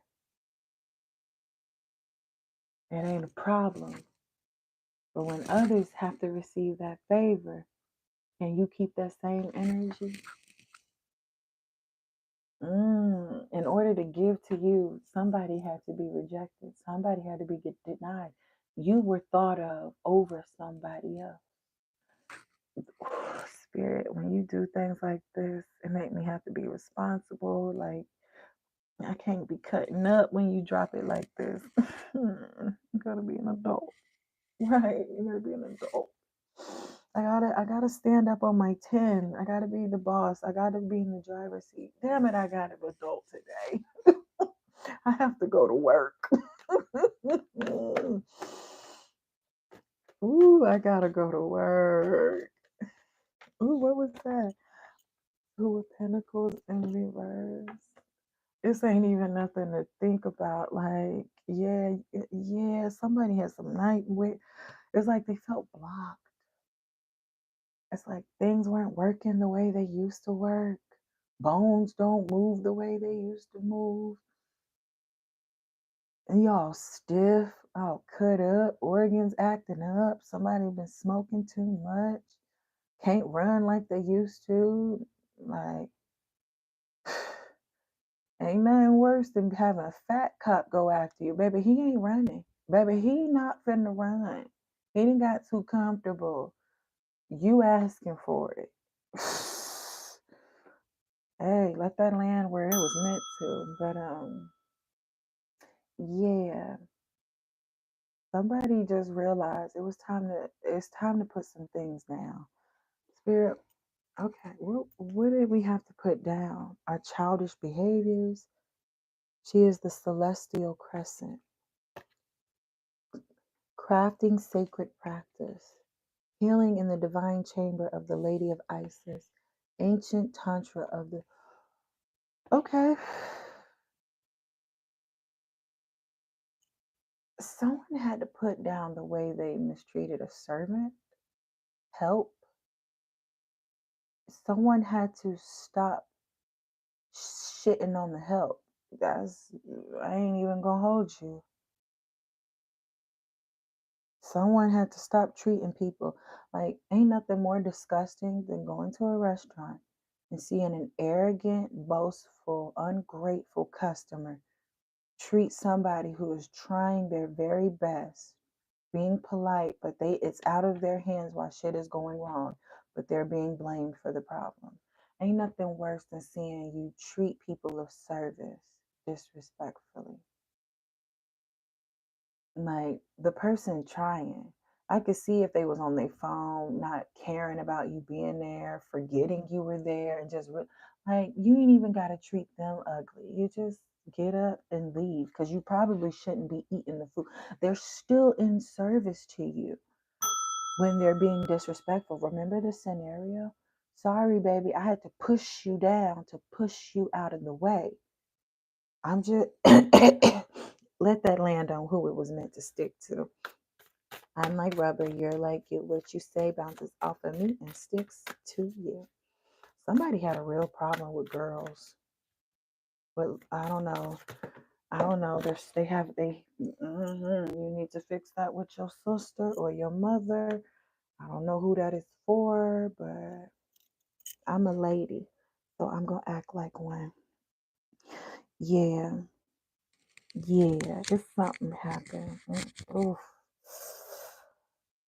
it ain't a problem. But when others have to receive that favor, can you keep that same energy? In order to give to you, somebody had to be rejected. Somebody had to be denied. You were thought of over somebody else. Spirit, when you do things like this, it make me have to be responsible. Like, I can't be cutting up when you drop it like this. You gotta be an adult. Right. You gotta be an adult. I gotta stand up on my 10. I gotta be the boss. I gotta be in the driver's seat. Damn it, I got an adult today. I have to go to work. Ooh, I gotta go to work. Ooh, what was that? Two of Pentacles in reverse. This ain't even nothing to think about. Like, yeah, somebody had some nightmare. It's like they felt blocked. It's like things weren't working the way they used to work. Bones don't move the way they used to move. And y'all stiff. all cut up, organs acting up, somebody been smoking too much, can't run like they used to. Like, ain't nothing worse than having a fat cop go after you. Baby, he ain't running. Baby, he not finna run. He done got too comfortable. You asking for it. Hey, let that land where it was meant to. But yeah. Somebody just realized it's time to put some things down. Spirit, okay, what did we have to put down? Our childish behaviors. She is the celestial crescent, crafting sacred practice, healing in the divine chamber of the Lady of Isis, ancient tantra of the. Okay, someone had to put down the way they mistreated a servant. Help. Someone had to stop shitting on the help. That's, I ain't even gonna hold you. Someone had to stop treating people like, ain't nothing more disgusting than going to a restaurant and seeing an arrogant, boastful, ungrateful customer treat somebody who is trying their very best, being polite, but it's out of their hands while shit is going wrong, but they're being blamed for the problem. Ain't nothing worse than seeing you treat people of service disrespectfully. Like the person trying. I could see if they was on their phone, not caring about you being there, forgetting you were there, and just like you ain't even got to treat them ugly. You just get up and leave because you probably shouldn't be eating the food. They're still in service to you when they're being disrespectful. Remember the scenario? Sorry, baby, I had to push you down to push you out of the way. I'm just let that land on who it was meant to stick to. I'm like rubber. You're like you. What you say bounces off of me and sticks to you. Somebody had a real problem with girls, but I don't know. I don't know. You need to fix that with your sister or your mother. I don't know who that is for, but I'm a lady, so I'm gonna act like one. Yeah, yeah. If something happened, oof.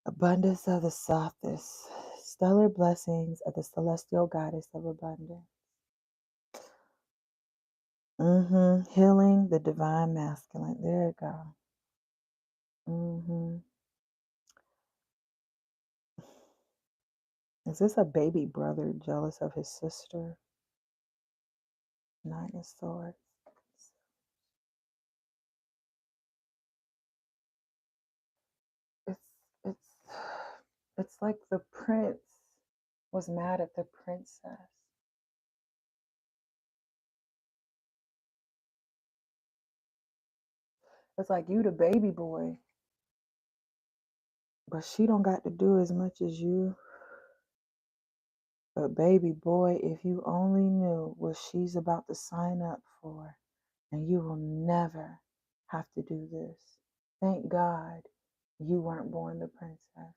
Abundance of the softest, stellar blessings of the celestial goddess of abundance. Healing the divine masculine. There you go. Is this a baby brother jealous of his sister? Nine of Swords. It's it's it's like the prince was mad at the princess. It's like you the baby boy, but she don't got to do as much as you. But baby boy, if you only knew what she's about to sign up for, and you will never have to do this. Thank God you weren't born the princess,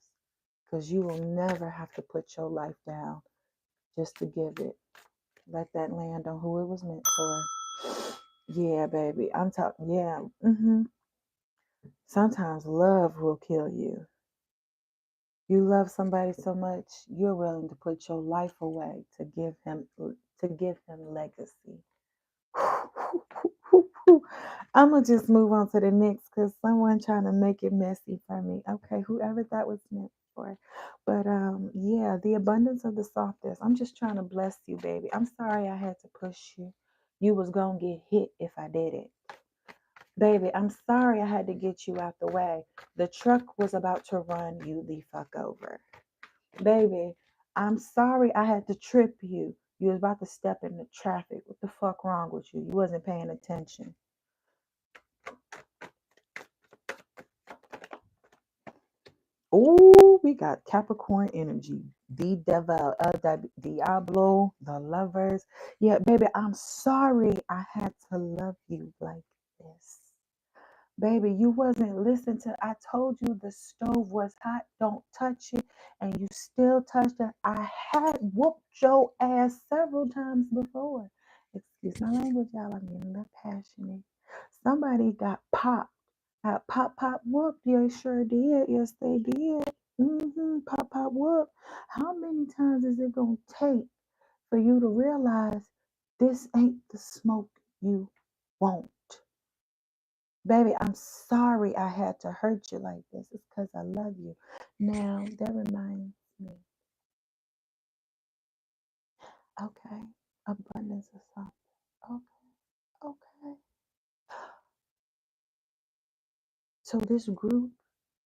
because you will never have to put your life down just to give it. Let that land on who it was meant for. Yeah, baby. I'm talking, yeah. Sometimes love will kill you. You love somebody so much, you're willing to put your life away to give him legacy. I'm gonna just move on to the next because someone trying to make it messy for me. Okay, whoever that was meant for. But yeah, the abundance of the softest. I'm just trying to bless you, baby. I'm sorry I had to push you. You was gonna get hit if I did it. Baby, I'm sorry I had to get you out the way. The truck was about to run you the fuck over. Baby, I'm sorry I had to trip you. You was about to step in the traffic. What the fuck wrong with you? You wasn't paying attention. Oh, we got Capricorn energy. The devil, Diablo, the lovers. Yeah, baby, I'm sorry I had to love you like this. Baby, you wasn't listening to, I told you the stove was hot, don't touch it, and you still touched it. I had whooped your ass several times before. Excuse my language, y'all. I'm getting a little passionate. Somebody got popped. Got pop, pop, whooped. Yeah, sure did. Yes, they did. Pop, pop, whoop. How many times is it going to take for you to realize this ain't the smoke you want? Baby, I'm sorry I had to hurt you like this. It's because I love you. Now, that reminds me, okay, abundance of something. Okay, okay. So, this group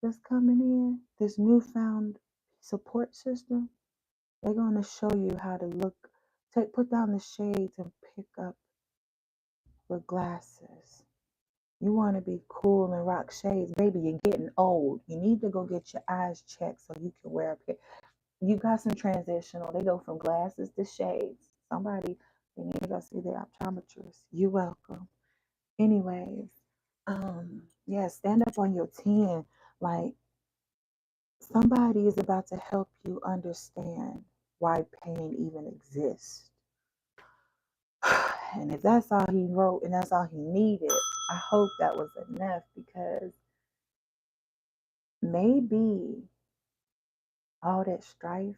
that's coming in, this newfound support system, they're going to show you how to look, put down the shades and pick up the glasses. You want to be cool and rock shades. Baby, you're getting old. You need to go get your eyes checked so you can wear a pair. You got some transitional. They go from glasses to shades. Somebody, they need to go see their optometrist. You're welcome. Anyways, yeah, stand up on your 10. Like, somebody is about to help you understand why pain even exists. And if that's all he wrote and that's all he needed, I hope that was enough, because maybe all that strife,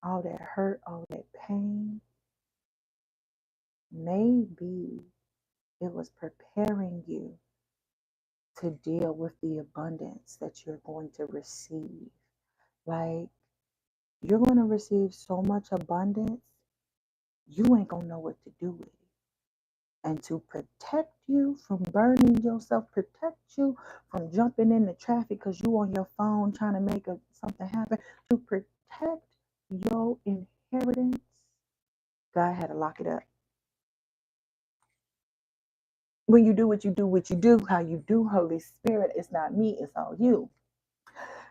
all that hurt, all that pain, maybe it was preparing you to deal with the abundance that you're going to receive. Like, you're going to receive so much abundance, you ain't going to know what to do with it. And to protect you from burning yourself, protect you from jumping into traffic because you on your phone trying to make something happen, to protect your inheritance, God had to lock it up. When you do what you do, how you do, Holy Spirit, it's not me, it's all you.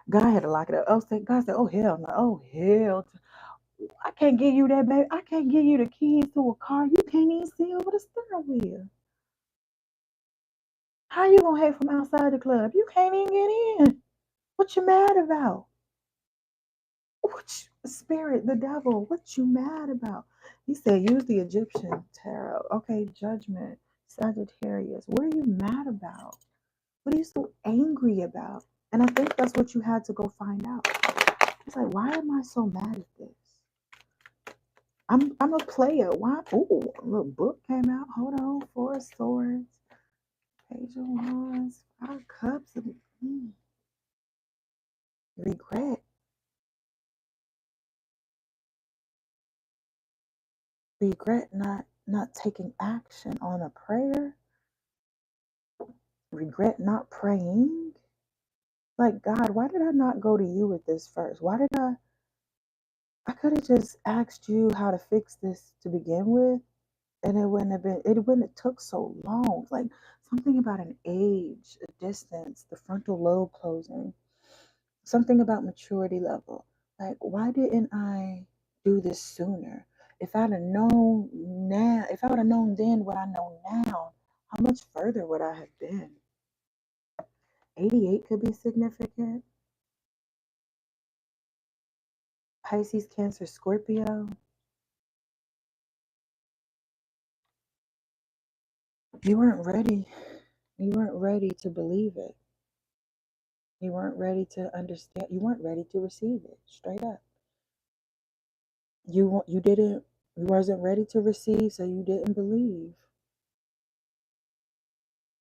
God had to lock it up. Oh, God said, oh, hell no. Oh, hell. I can't give you that, baby. I can't give you the keys to a car. You can't even see over the steering wheel. How you going to hate from outside the club? You can't even get in. What you mad about? What spirit, the devil, what you mad about? He said, use the Egyptian tarot. Okay, judgment, Sagittarius. What are you mad about? What are you so angry about? And I think that's what you had to go find out. It's like, why am I so mad at this? I'm a player. Why? Oh, a little book came out. Hold on. Four of Swords, Page of Wands, Five of Cups. Regret. Regret not taking action on a prayer. Regret not praying. Like, God, why did I not go to you with this first? Why did I could have just asked you how to fix this to begin with, and it wouldn't have took so long. Like, something about an age, a distance, the frontal lobe closing, something about maturity level. Like, why didn't I do this sooner? If I'd have known now, if I would have known then what I know now, how much further would I have been? 88 could be significant. Pisces, Cancer, Scorpio. You weren't ready. You weren't ready to believe it. You weren't ready to understand. You weren't ready to receive it. Straight up. You didn't. You wasn't ready to receive, so you didn't believe.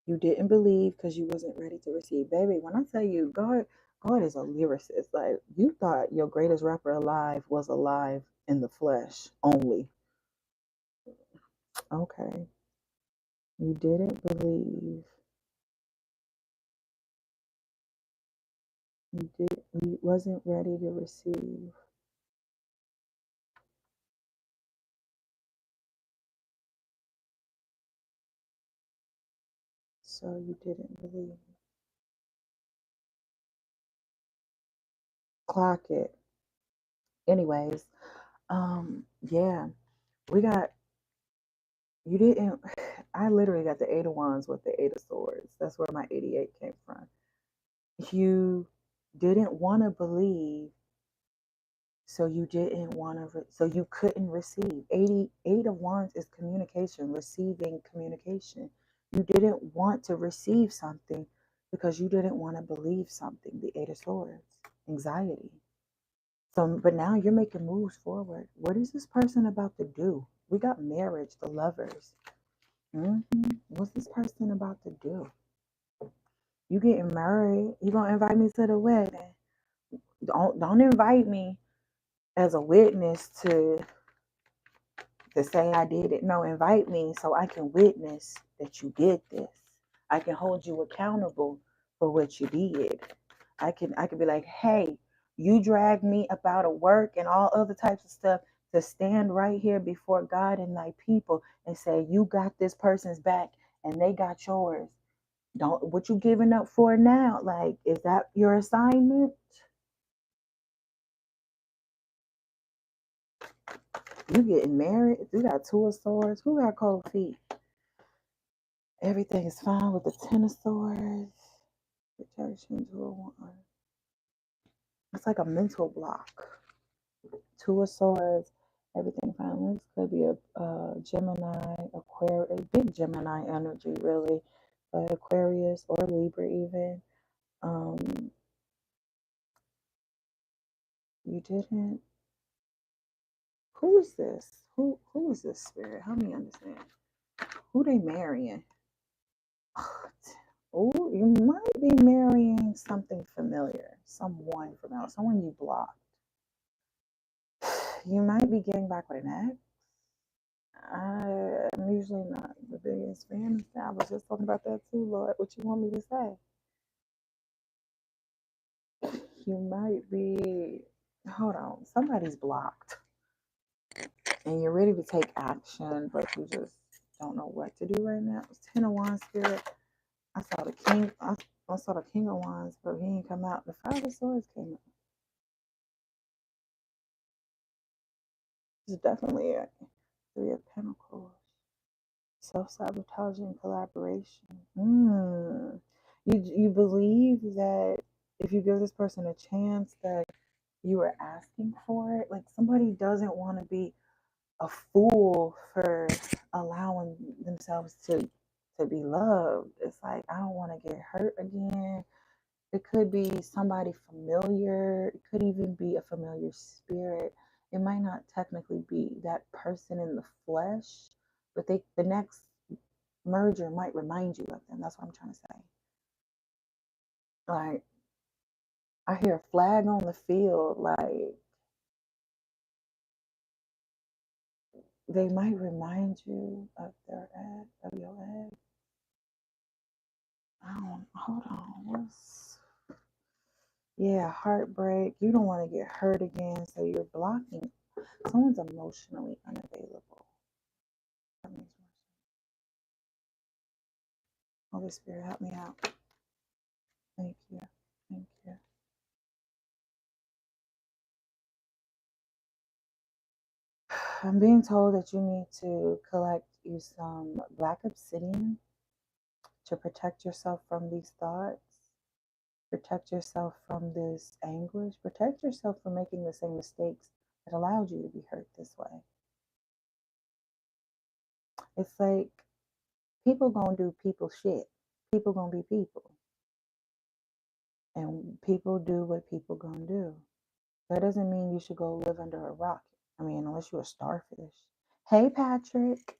You didn't believe because you wasn't ready to receive. Baby, when I tell you, God is a lyricist. Like, you thought your greatest rapper alive was alive in the flesh only. Okay. You didn't believe. You wasn't ready to receive. So you didn't believe. Clock it. Anyways, yeah, we got, you didn't, I literally got the Eight of Wands with the Eight of Swords. That's where my 88 came from. You didn't want to believe, so you didn't want to, so you couldn't receive. 88 of Wands is communication, receiving communication. You didn't want to receive something because you didn't want to believe something. The Eight of Swords, anxiety. So, but now you're making moves forward. What is this person about to do? We got marriage, the lovers. What's this person about to do? You getting married? You gonna invite me to the wedding? Don't invite me as a witness to say I did it. No, invite me so I can witness that you did this. I can hold you accountable for what you did. I can be like, hey, you dragged me up out of work and all other types of stuff to stand right here before God and thy people and say, you got this person's back and they got yours. Don't what you giving up for now? Like, is that your assignment? You getting married? You got Two of Swords. Who got cold feet? Everything is fine with the Ten of Swords. Protection to a one. It's like a mental block. Two of Swords. Everything fine. This could be a Gemini, Aquarius, big Gemini energy, really, but Aquarius or Libra even. You didn't. Who is this? Who is this spirit? Help me understand. Who they marrying? Oh, you might be marrying something familiar, someone familiar, someone you blocked. You might be getting back with an ex. I'm usually not the biggest fan of that. I was just talking about that too, Lord. What you want me to say? You might be, hold on, somebody's blocked and you're ready to take action, but you just don't know what to do right now. It's Ten of Wands spirit. I saw the king. I saw the King of Wands, but he didn't come out. The Five of Swords came out. It's definitely a Three of Pentacles. Self-sabotaging collaboration. You believe that if you give this person a chance that you are asking for it? Like, somebody doesn't want to be a fool for allowing themselves to be loved. It's like, I don't want to get hurt again. It could be somebody familiar. It could even be a familiar spirit. It might not technically be that person in the flesh, but the next merger might remind you of them. That's what I'm trying to say. Like, I hear a flag on the field. Like, they might remind you of their ex, of your ex. I don't. Hold on. Yeah, heartbreak. You don't want to get hurt again, so you're blocking. Someone's emotionally unavailable. That makes more sense. Holy Spirit, help me out. Thank you. Thank you. I'm being told that you need to collect you some black obsidian to protect yourself from these thoughts, protect yourself from this anguish, protect yourself from making the same mistakes that allowed you to be hurt this way. It's like people gonna do people shit. People gonna be people. And people do what people gonna do. That doesn't mean you should go live under a rock. I mean, unless you're a starfish. Hey, Patrick.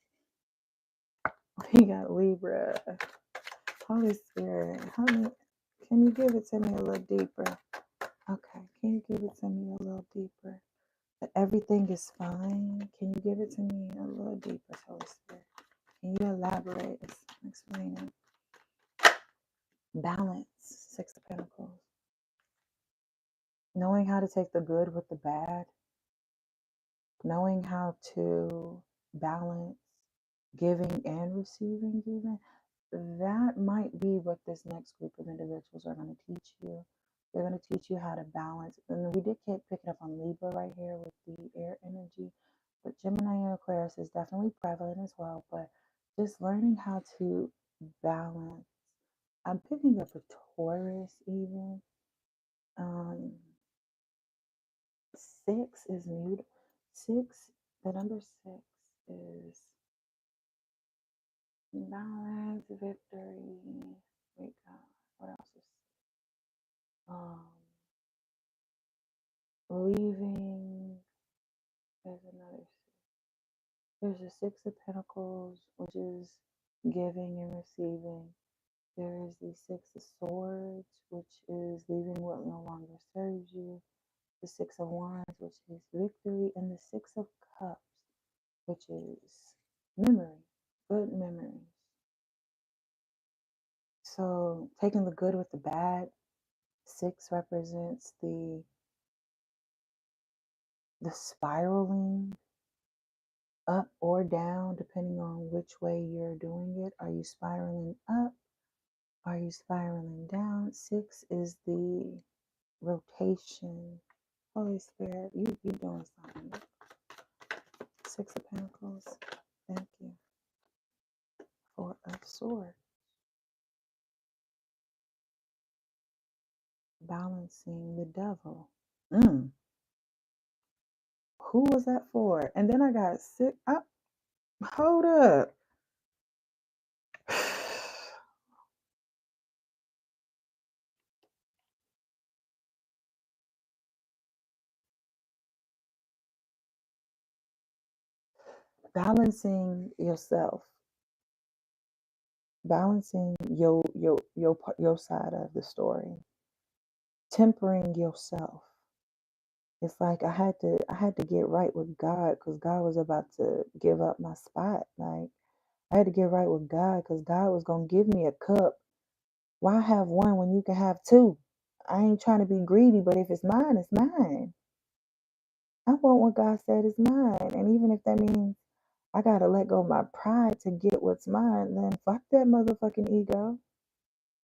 We got Libra. Holy Spirit, help me. Can you give it to me a little deeper? Okay, can you give it to me a little deeper? That everything is fine. Can you give it to me a little deeper, Holy Spirit? Can you elaborate? Explain it. Balance, Six of Pentacles. Knowing how to take the good with the bad. Knowing how to balance giving and receiving, even. That might be what this next group of individuals are going to teach you. They're going to teach you how to balance. And we did keep picking up on Libra right here with the air energy, but Gemini and Aquarius is definitely prevalent as well. But just learning how to balance. I'm picking up a Taurus even. Um, six is mute. Six, the number six is balance, victory. Wait, God, what else is um leaving? There's another. There's a Six of Pentacles, which is giving and receiving. There is the Six of Swords, which is leaving what no longer serves you. The Six of Wands, which is victory. And the Six of Cups, which is memory, good memories. So taking the good with the bad. Six represents the spiraling up or down, depending on which way you're doing it. Are you spiraling up? Are you spiraling down? Six is the rotation. Holy Spirit, you doing something. Six of Pentacles. Thank you. Four of Swords. Balancing the devil. Who was that for? And then I got six. Hold up. Balancing yourself. Balancing your side of the story. Tempering yourself. It's like I had to get right with God because God was about to give up my spot. Like I had to get right with God because God was gonna give me a cup. Why have one when you can have two? I ain't trying to be greedy, but if it's mine, it's mine. I want what God said is mine. And even if that means I gotta let go of my pride to get what's mine, then fuck that motherfucking ego.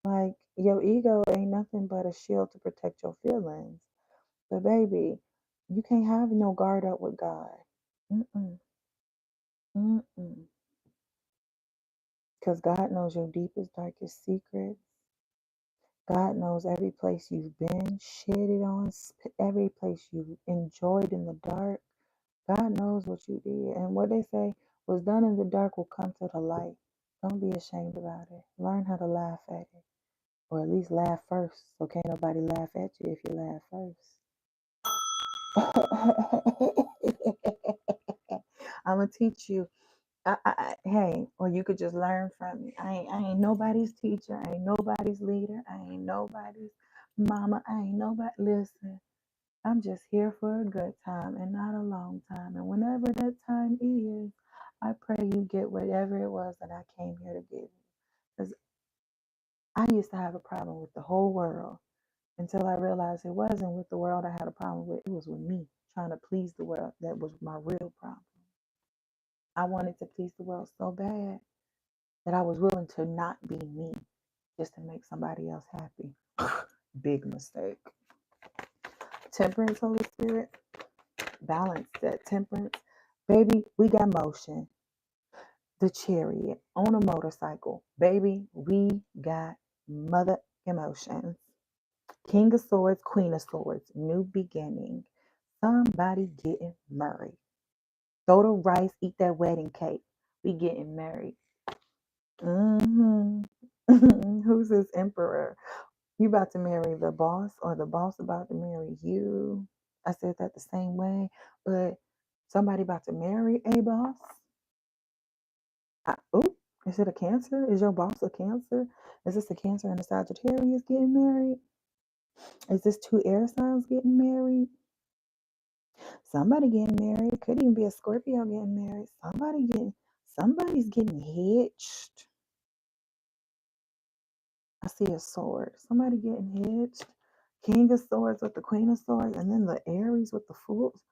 Like your ego ain't nothing but a shield to protect your feelings. But baby, you can't have no guard up with God. Mm-mm. Mm-mm. Because God knows your deepest, darkest secrets. God knows every place you've been shitted on, every place you've enjoyed in the dark. God knows what you did. And what they say was done in the dark will come to the light. Don't be ashamed about it. Learn how to laugh at it. Or at least laugh first. So can't nobody laugh at you if you laugh first. I'm going to teach you. Hey, or you could just learn from me. I ain't nobody's teacher. I ain't nobody's leader. I ain't nobody's mama. I ain't nobody. Listen, I'm just here for a good time and not a long time. And whenever that time is, I pray you get whatever it was that I came here to give you. Because I used to have a problem with the whole world until I realized it wasn't with the world I had a problem with. It was with me trying to please the world. That was my real problem. I wanted to please the world so bad that I was willing to not be me just to make somebody else happy. Big mistake. Temperance, Holy Spirit. Balance that temperance. Baby, we got motion. The Chariot on a motorcycle. Baby, we got mother emotions. King of Swords, Queen of Swords. New beginning. Somebody getting married. Throw the rice, eat that wedding cake. We getting married. Mm-hmm. Who's this emperor? You about to marry the boss or the boss about to marry you? I said that the same way, but somebody about to marry a boss? Ooh, is it a Cancer? Is your boss a Cancer? Is this a Cancer and a Sagittarius getting married? Is this two air signs getting married? Somebody getting married. It could even be a Scorpio getting married. Somebody's getting hitched. I see a sword. Somebody getting hitched. King of Swords with the Queen of Swords, and then the Aries with the Fools.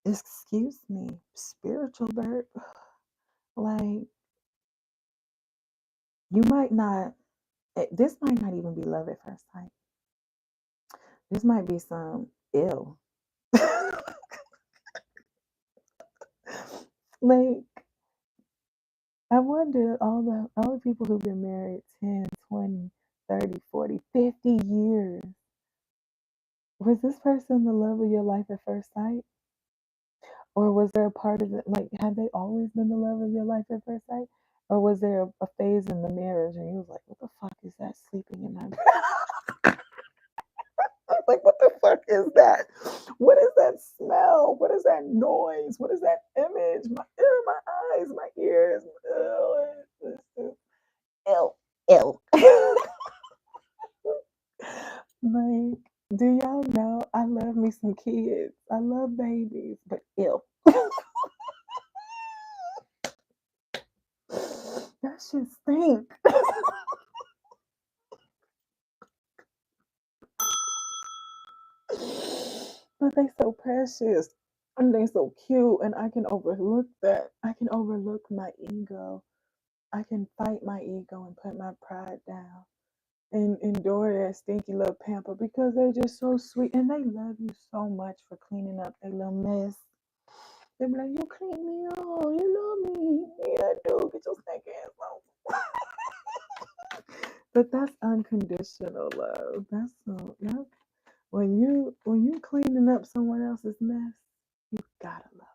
Excuse me, spiritual bird. Like you might not. This might not even be love at first sight. This might be some ill. Like I wonder all the people who've been married 10, 20, 30, 40, 50 years. Was this person the love of your life at first sight? Or was there a part of it, like, had they always been the love of your life at first sight? Or was there a phase in the marriage and you was like, what the fuck is that sleeping in my bed? Like, what the fuck is that? What is that smell? What is that noise? What is that image? My eyes, my ears. Ew, ew. Like, do y'all know I love me some kids? I love babies, but ew. That shit stink. But they so precious and they so cute, and I can overlook that. I can overlook my ego. I can fight my ego and put my pride down and endure that stinky little pamper because they're just so sweet and they love you so much for cleaning up their little mess. They be like, you clean me up, you love me. Yeah, I do. Get your stank ass off. But that's unconditional love. That's so yeah. When you cleaning up someone else's mess, you gotta love.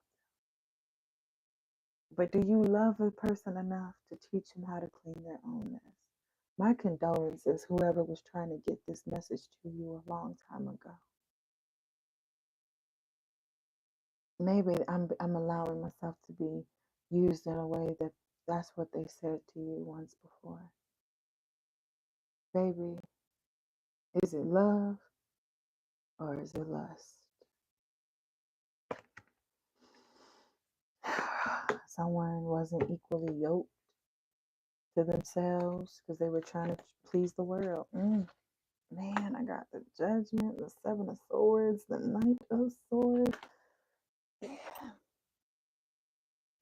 But do you love a person enough to teach them how to clean their own mess? My condolences, whoever was trying to get this message to you a long time ago. Maybe I'm allowing myself to be used in a way that that's what they said to you once before. Baby, is it love or is it lust? Someone wasn't equally yoked to themselves because they were trying to please the world. Man, I got the Judgment, the Seven of Swords, the Knight of Swords. Yeah.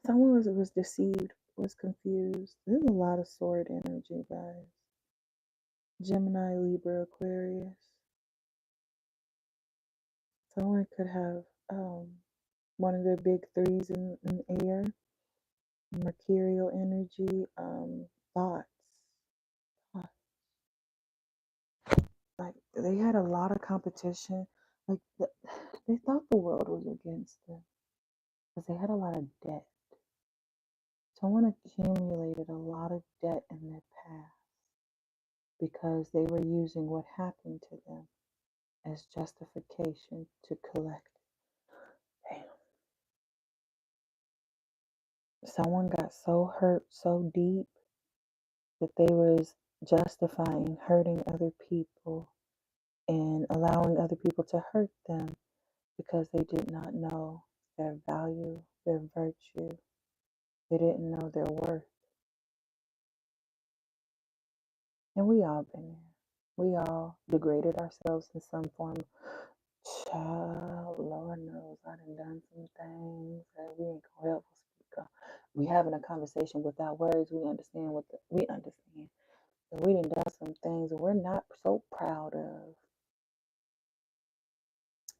Someone was deceived, was confused. There's a lot of sword energy, guys. Gemini, Libra, Aquarius. Someone could have one of their big threes in air, mercurial energy, thoughts. Like they had a lot of competition. Like they thought the world was against them because they had a lot of debt. Someone accumulated a lot of debt in their past because they were using what happened to them as justification to collect. Damn. Someone got so hurt so deep that they was justifying hurting other people and allowing other people to hurt them because they did not know their value, their virtue. They didn't know their worth. And we all been there. We all degraded ourselves in some form. Child, Lord knows I done some things that we ain't gonna help us speak on. We having a conversation without words. We understand we understand. And we done some things that we're not so proud of.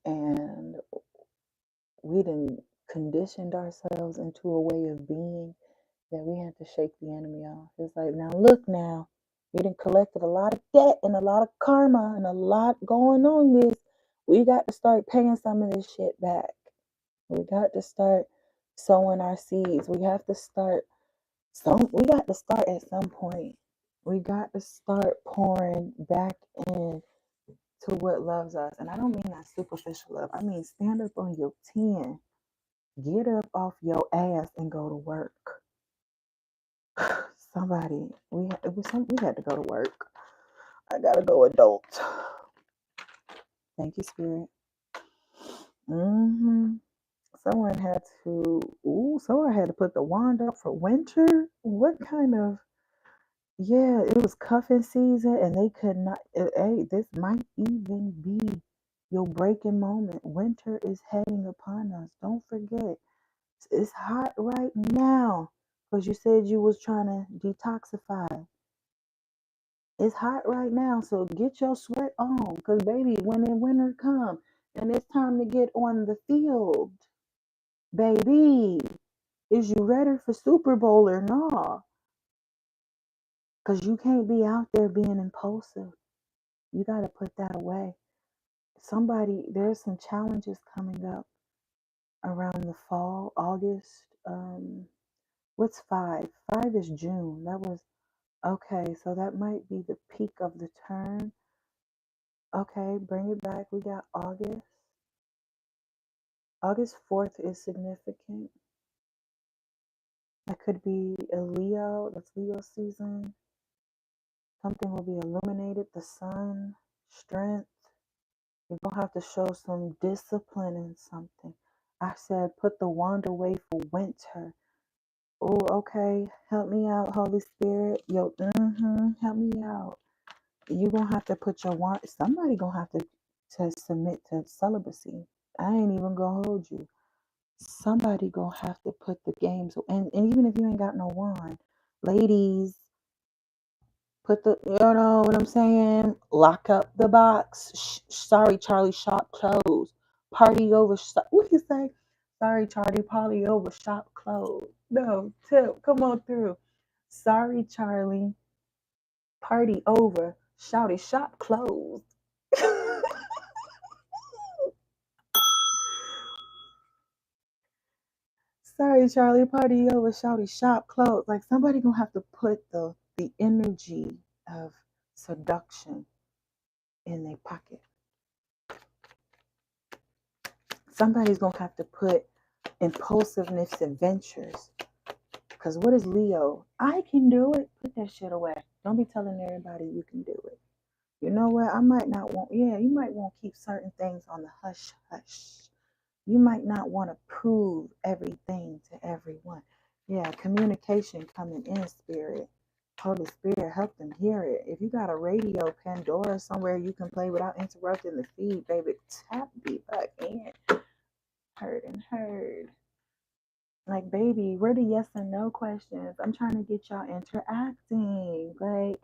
And we done conditioned ourselves into a way of being that we had to shake the enemy off. It's like, now look now, we done collected a lot of debt and a lot of karma and a lot going on this. We got to start paying some of this shit back. We got to start sowing our seeds. We got to start at some point. We got to start pouring back in to what loves us. And I don't mean that superficial love. I mean stand up on your 10. Get up off your ass and go to work. Somebody, we had to go to work. I gotta go adult. Thank you, Spirit. Someone had to put the wand up for winter. What kind of, yeah, it was cuffing season and they could not, hey, this might even be your breaking moment. Winter is heading upon us. Don't forget, it's hot right now because you said you was trying to detoxify. It's hot right now, so get your sweat on. Because, baby, when the winter comes and it's time to get on the field, baby, is you ready for Super Bowl or not? Because you can't be out there being impulsive. You got to put that away. There's some challenges coming up around the fall, August. What's 5? 5 is June. That was okay. So that might be the peak of the turn. Okay, bring it back. We got August. August 4th is significant. That could be a Leo. That's Leo season. Something will be illuminated. The sun, strength. You're going to have to show some discipline in something. I said, put the wand away for winter. Oh, okay. Help me out, Holy Spirit. Yo, help me out. You're going to have to put your wand. Somebody going to have to submit to celibacy. I ain't even going to hold you. Somebody going to have to put the games. And even if you ain't got no wand, ladies, put you know what I'm saying? Lock up the box. Sorry, Charlie, shop closed. Party over. What you say? Sorry, Charlie, party over. Shop closed. No, Tip, come on through. Sorry, Charlie, party over. Shouty, shop closed. Sorry, Charlie, party over. Shouty, shop closed. Like somebody gonna have to put the energy of seduction in their pocket. Somebody's gonna have to put impulsiveness adventures. Because what is Leo? I can do it. Put that shit away. Don't be telling everybody you can do it. You know what? I might not want, you might want to keep certain things on the hush hush. You might not want to prove everything to everyone. Yeah, communication coming in, spirit. Holy Spirit, help them hear it. If you got a radio, Pandora, somewhere you can play without interrupting the feed, baby, tap me back in. Heard. Like, baby, where the yes and no questions? I'm trying to get y'all interacting. Like,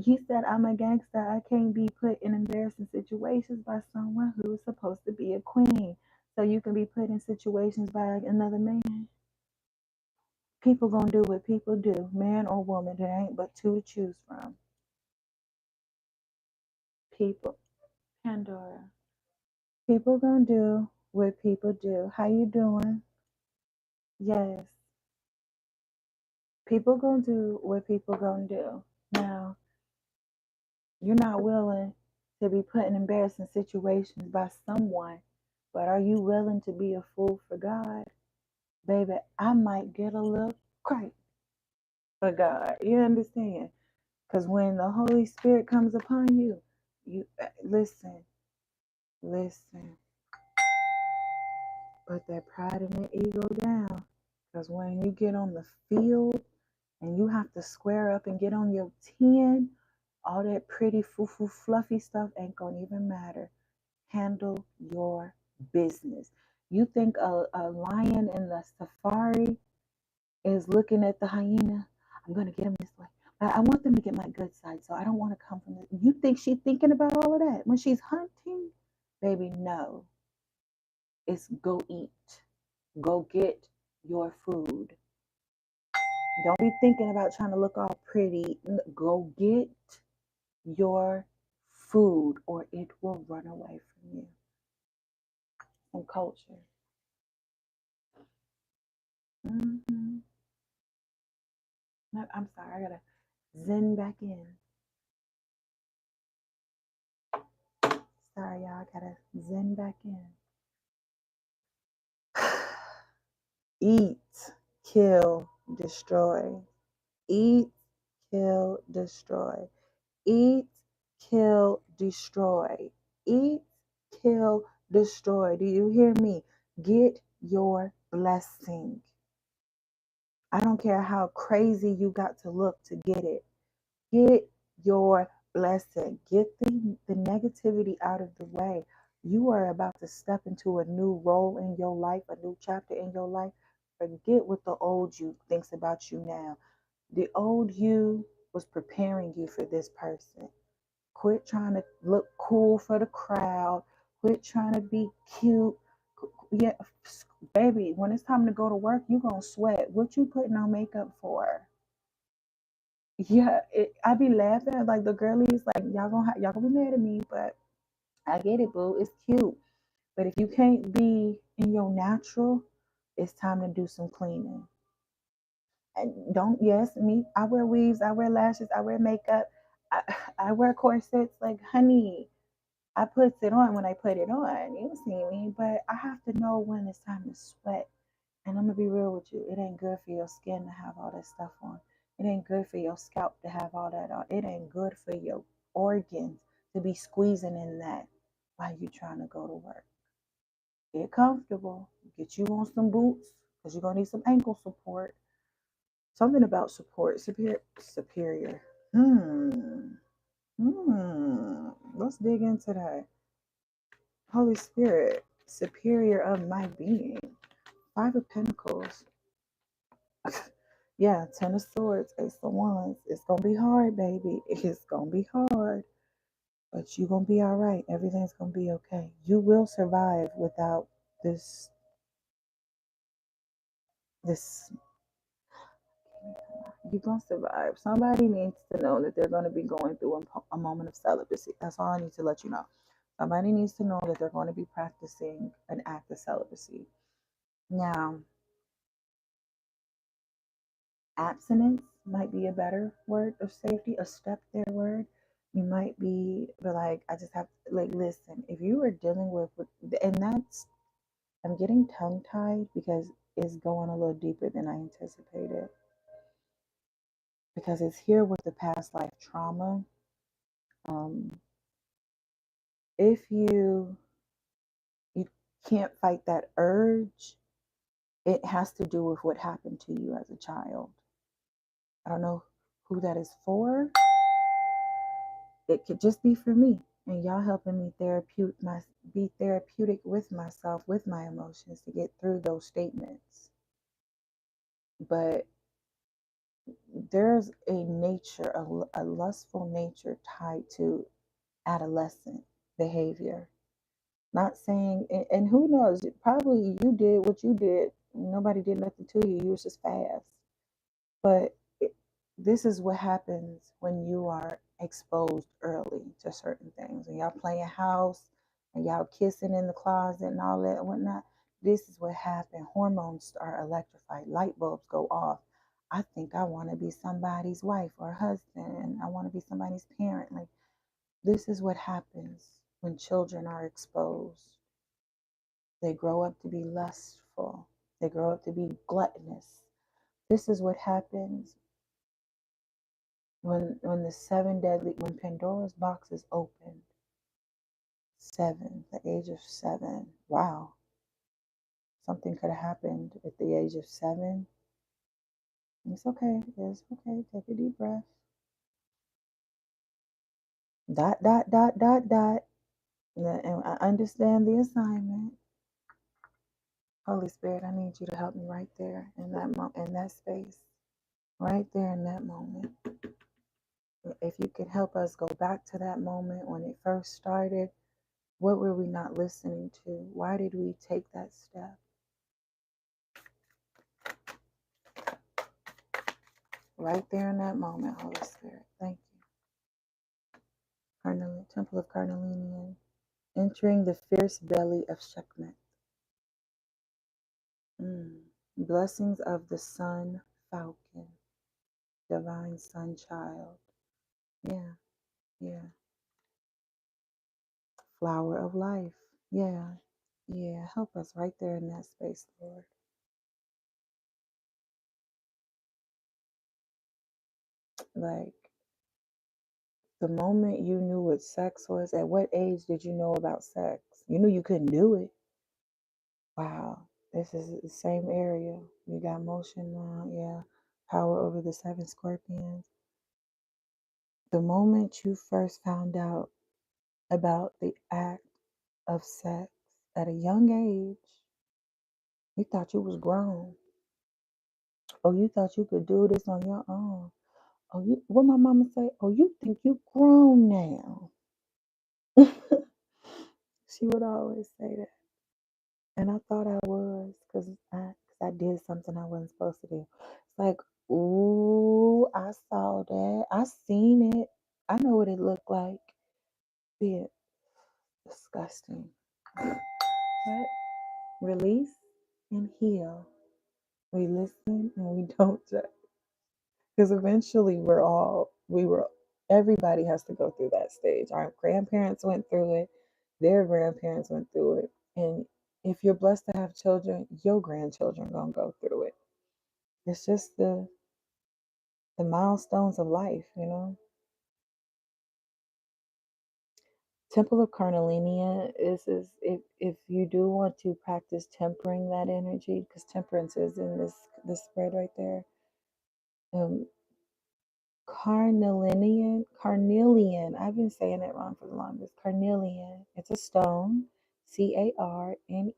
you said I'm a gangster. I can't be put in embarrassing situations by someone who is supposed to be a queen. So you can be put in situations by another man. People gonna do what people do, man or woman. There ain't but two to choose from. People, Pandora. People gonna do what people do. How you doing? Yes. People gonna do what people gonna do. Now, you're not willing to be put in embarrassing situations by someone, but are you willing to be a fool for God? Baby, I might get a little crazy for God. You understand? Because when the Holy Spirit comes upon you, you listen, put that pride and that ego down. Because when you get on the field and you have to square up and get on your 10, all that pretty foo-foo fluffy stuff ain't gonna even matter. Handle your business. You think a lion in the safari is looking at the hyena? I'm gonna get him this way. But I want them to get my good side, so I don't want to come from the. You think she's thinking about all of that when she's hunting? Baby, no. It's go eat. Go get your food. Don't be thinking about trying to look all pretty. Go get your food or it will run away from you. Some culture. Mm-hmm. No, I'm sorry, I gotta zen back in. Sorry, y'all, I gotta zen back in. Eat, kill, destroy. Eat, kill, destroy. Eat, kill, destroy. Eat, kill, destroy. Do you hear me? Get your blessing. I don't care how crazy you got to look to get it. Get your blessing. Get the negativity out of the way. You are about to step into a new role in your life, a new chapter in your life. Forget what the old you thinks about you now. The old you was preparing you for this person. Quit trying to look cool for the crowd. Quit trying to be cute. Yeah, baby, when it's time to go to work, you're going to sweat. What you putting on makeup for? Yeah, I be laughing at, like, the girlies, like, y'all gonna be mad at me, but I get it, boo. It's cute. But if you can't be in your natural, it's time to do some cleaning. And don't, yes, me, I wear weaves, I wear lashes, I wear makeup, I, I wear corsets. Like, honey, I put it on when I put it on. You see me, but I have to know when it's time to sweat. And I'm gonna be real with you. It ain't good for your skin to have all that stuff on. It ain't good for your scalp to have all that on. It ain't good for your organs to be squeezing in that while you trying to go to work. Get comfortable. Get you on some boots because you're gonna need some ankle support. Something about support. Superior. Hmm. Let's dig into that. Holy Spirit, superior of my being. Five of Pentacles. Yeah, Ten of Swords, Ace of Wands. It's gonna be hard, baby. It's gonna be hard. But you're gonna be all right. Everything's gonna be okay. You will survive without this this you're gonna survive. Somebody needs to know that they're gonna be going through a moment of celibacy. That's all I need to let you know. Somebody needs to know that they're going to be practicing an act of celibacy. Now, abstinence might be a better word of safety, a step there word. You might be like, I just have to, like, listen, if you are dealing with, and that's, I'm getting tongue tied because it's going a little deeper than I anticipated. Because it's here with the past life trauma. Um, if you can't fight that urge, it has to do with what happened to you as a child. I don't know who that is for. It could just be for me, and y'all helping me be therapeutic with myself, with my emotions to get through those statements. But there's a nature, a lustful nature tied to adolescent behavior. Not saying, and who knows, probably you did what you did. Nobody did nothing to you. You was just fast. But this is what happens when you are exposed early to certain things. And y'all playing house and y'all kissing in the closet and all that and whatnot. This is what happened. Hormones start electrified. Light bulbs go off. I think I want to be somebody's wife or husband. And I want to be somebody's parent. Like, this is what happens when children are exposed. They grow up to be lustful. They grow up to be gluttonous. This is what happens when the seven deadly, when Pandora's box is opened. Seven, the age of seven. Wow, something could have happened at the age of seven. It's okay. It's okay. Take a deep breath. Dot dot dot dot dot. And I understand the assignment. Holy Spirit, I need you to help me right there in in that space, right there in that moment. If you could help us go back to that moment when it first started, what were we not listening to? Why did we take that step? Right there in that moment, Holy Spirit. Thank you. Temple of Carnelian. Entering the fierce belly of Sekhmet. Blessings of the sun falcon. Divine sun child. Yeah, yeah. Flower of life. Yeah, yeah. Help us right there in that space, Lord. Like, the moment you knew what sex was, at what age did you know about sex? You knew you couldn't do it. Wow. This is the same area. We got motion now. Yeah. Power over the seven scorpions. The moment you first found out about the act of sex at a young age, you thought you was grown. Oh, you thought you could do this on your own. Oh, what my mama say? Oh, you think you grown now. She would always say that. And I thought I was because I did something I wasn't supposed to do. It's like, Ooh, I saw that. I seen it. I know what it looked like. Yeah, disgusting. But release and heal. We listen and we don't judge. Because eventually everybody has to go through that stage. Our grandparents went through it, their grandparents went through it. And if you're blessed to have children, your grandchildren gonna go through it. It's just the milestones of life, you know. Temple of Carnelian is if you do want to practice tempering that energy, because temperance is in this spread right there. Um, carnelian. I've been saying it wrong for the longest. Carnelian. It's a stone. Carnelian.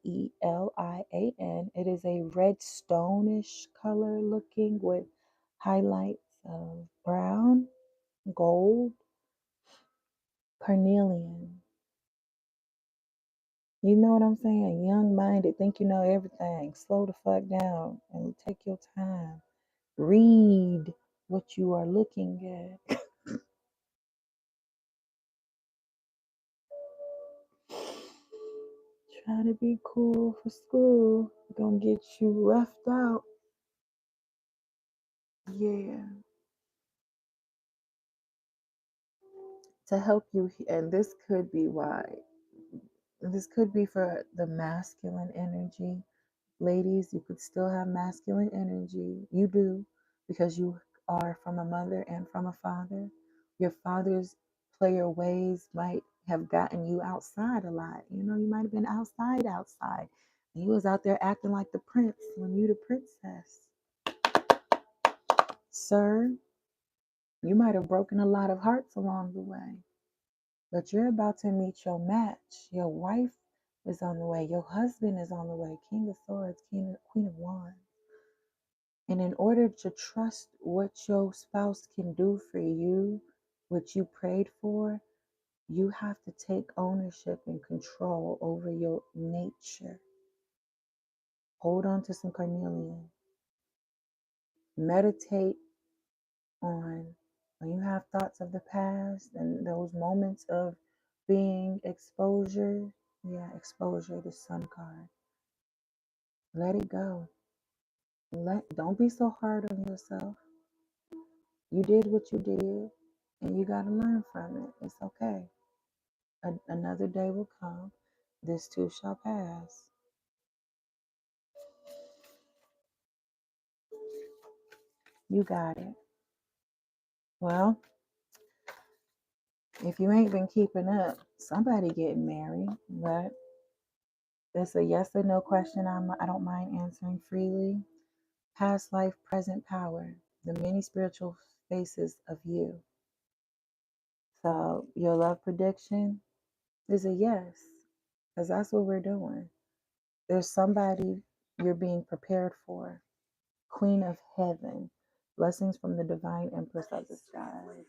It is a red stone-ish color looking with highlights of brown, gold. Carnelian. You know what I'm saying? Young minded, think you know everything. Slow the fuck down and take your time. Read what you are looking at. Try to be cool for school. Gonna get you left out. Yeah. To help you, and this could be why. This could be for the masculine energy. Ladies, you could still have masculine energy. You do, because you are from a mother and from a father. Your father's player ways might have gotten you outside a lot. You know, you might have been outside. And you was out there acting like the prince when you the princess. Sir, you might have broken a lot of hearts along the way. But you're about to meet your match. Your wife is on the way. Your husband is on the way. King of Swords, Queen of Wands. And in order to trust what your spouse can do for you, what you prayed for, you have to take ownership and control over your nature. Hold on to some carnelian. Meditate on when you have thoughts of the past and those moments of being exposure. Yeah, exposure, the sun card. Let it go. Don't be so hard on yourself. You did what you did, and you got to learn from it. It's okay. Another day will come. This too shall pass. You got it. Well, if you ain't been keeping up, somebody getting married, but it's a yes or no question. I don't mind answering freely. Past life, present power, the many spiritual faces of you. So your love prediction is a yes, because that's what we're doing. There's somebody you're being prepared for. Queen of Heaven. Blessings from the Divine Empress of the Skies.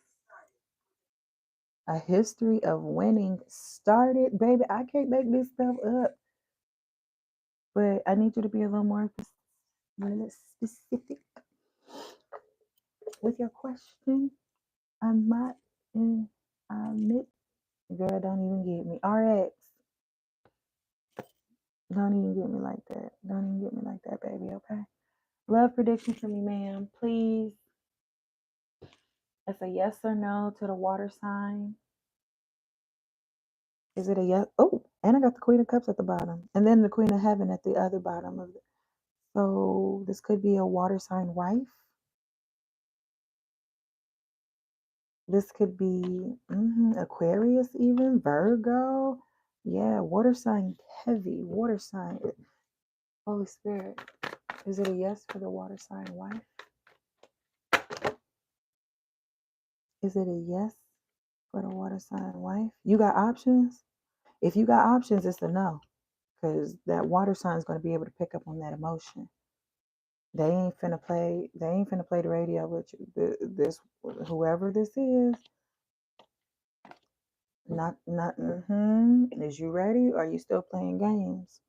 A history of winning started. Baby, I can't make this stuff up. But I need you to be a little more specific with your question. I'm not in admit. Girl, don't even get me. RX. Don't even get me like that. Don't even get me like that, baby, okay? Love prediction for me, ma'am. Please. It's a yes or no to the water sign. Is it a yes? Oh, and I got the Queen of Cups at the bottom. And then the Queen of Heaven at the other bottom of it. So this could be a water sign wife. This could be Aquarius, even Virgo. Yeah, water sign heavy. Water sign. Holy Spirit. Is it a yes for the water sign wife? Is it a yes for the water sign wife? You got options? If you got options, it's a no. Because that water sign is going to be able to pick up on that emotion. They ain't finna play. They ain't finna play the radio with you. This whoever this is, not. Is you ready? Or are you still playing games?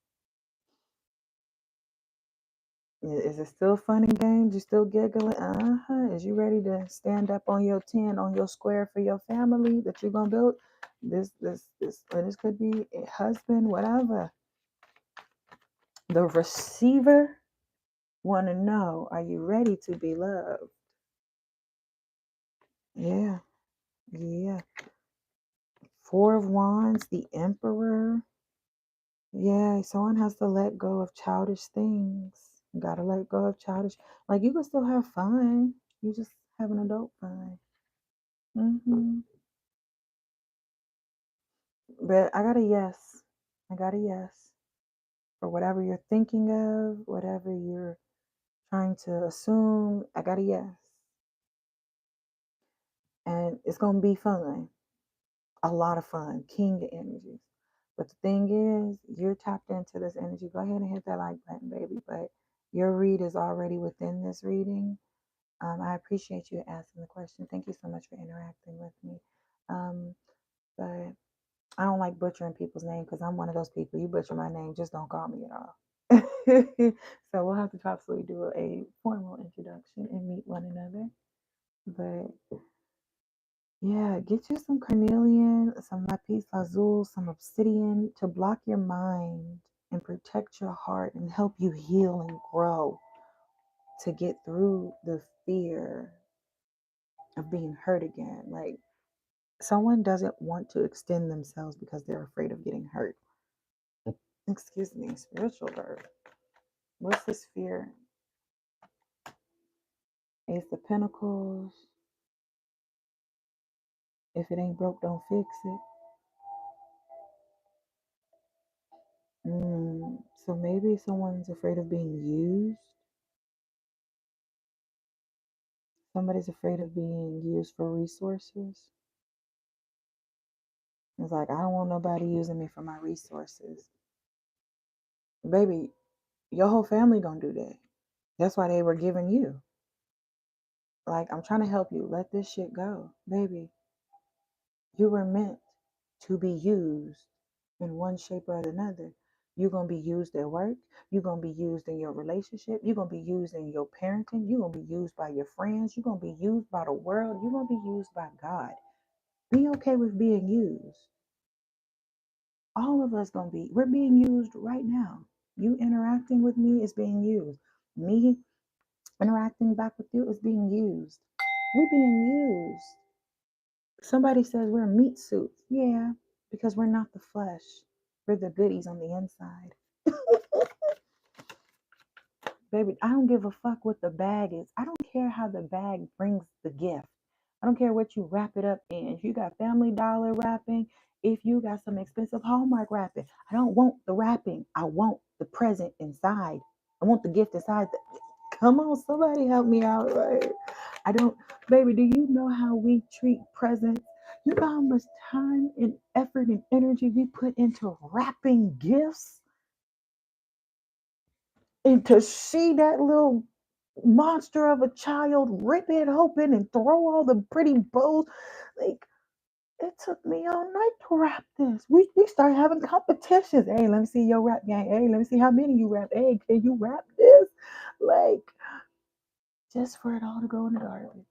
Is it still fun and games? You still giggling? Is you ready to stand up on your 10, on your square for your family that you're gonna build? And this could be a husband, whatever. The receiver want to know, are you ready to be loved? Yeah, yeah. Four of Wands, the Emperor. Yeah, someone has to let go of childish things. You gotta let go of childish. Like you can still have fun. You just have an adult fun. hmm But I got a yes. I got a yes for whatever you're thinking of, whatever you're trying to assume. I got a yes, and it's gonna be fun. A lot of fun. King energies. But the thing is, you're tapped into this energy. Go ahead and hit that like button, baby. But your read is already within this reading. I appreciate you asking the question. Thank you so much for interacting with me. Um, but I don't like butchering people's name because I'm one of those people. You butcher my name, just don't call me at all. So we'll have to possibly do a formal introduction and meet one another. But yeah, get you some carnelian, some lapis lazuli, some obsidian to block your mind and protect your heart and help you heal and grow to get through the fear of being hurt again. Like someone doesn't want to extend themselves because they're afraid of getting hurt. Excuse me, spiritual hurt. What's this fear? Ace of Pentacles. If it ain't broke, don't fix it. So maybe someone's afraid of being used. Somebody's afraid of being used for resources. It's like, I don't want nobody using me for my resources. Baby, your whole family gonna do that. That's why they were giving you. Like, I'm trying to help you. Let this shit go. Baby, you were meant to be used in one shape or another. You're going to be used at work. You're going to be used in your relationship. You're going to be used in your parenting. You're going to be used by your friends. You're going to be used by the world. You're going to be used by God. Be okay with being used. All of us going to be, we're being used right now. You interacting with me is being used. Me interacting back with you is being used. We're being used. Somebody says we're meat suits. Yeah, because we're not the flesh. We're the goodies on the inside. Baby, I don't give a fuck what the bag is. I don't care how the bag brings the gift. I don't care what you wrap it up in. If you got Family Dollar wrapping, if you got some expensive Hallmark wrapping, I don't want the wrapping. I want the present inside. I want the gift inside. Come on, somebody help me out, right? I don't, baby, do you know how we treat presents? You know how much time and effort and energy we put into wrapping gifts? And to see that little monster of a child rip it open and throw all the pretty bows, like it took me all night to wrap this. We started having competitions. Hey, let me see your wrap gang. Hey, let me see how many you wrap. Hey, can you wrap this? Like, just for it all to go in the garbage.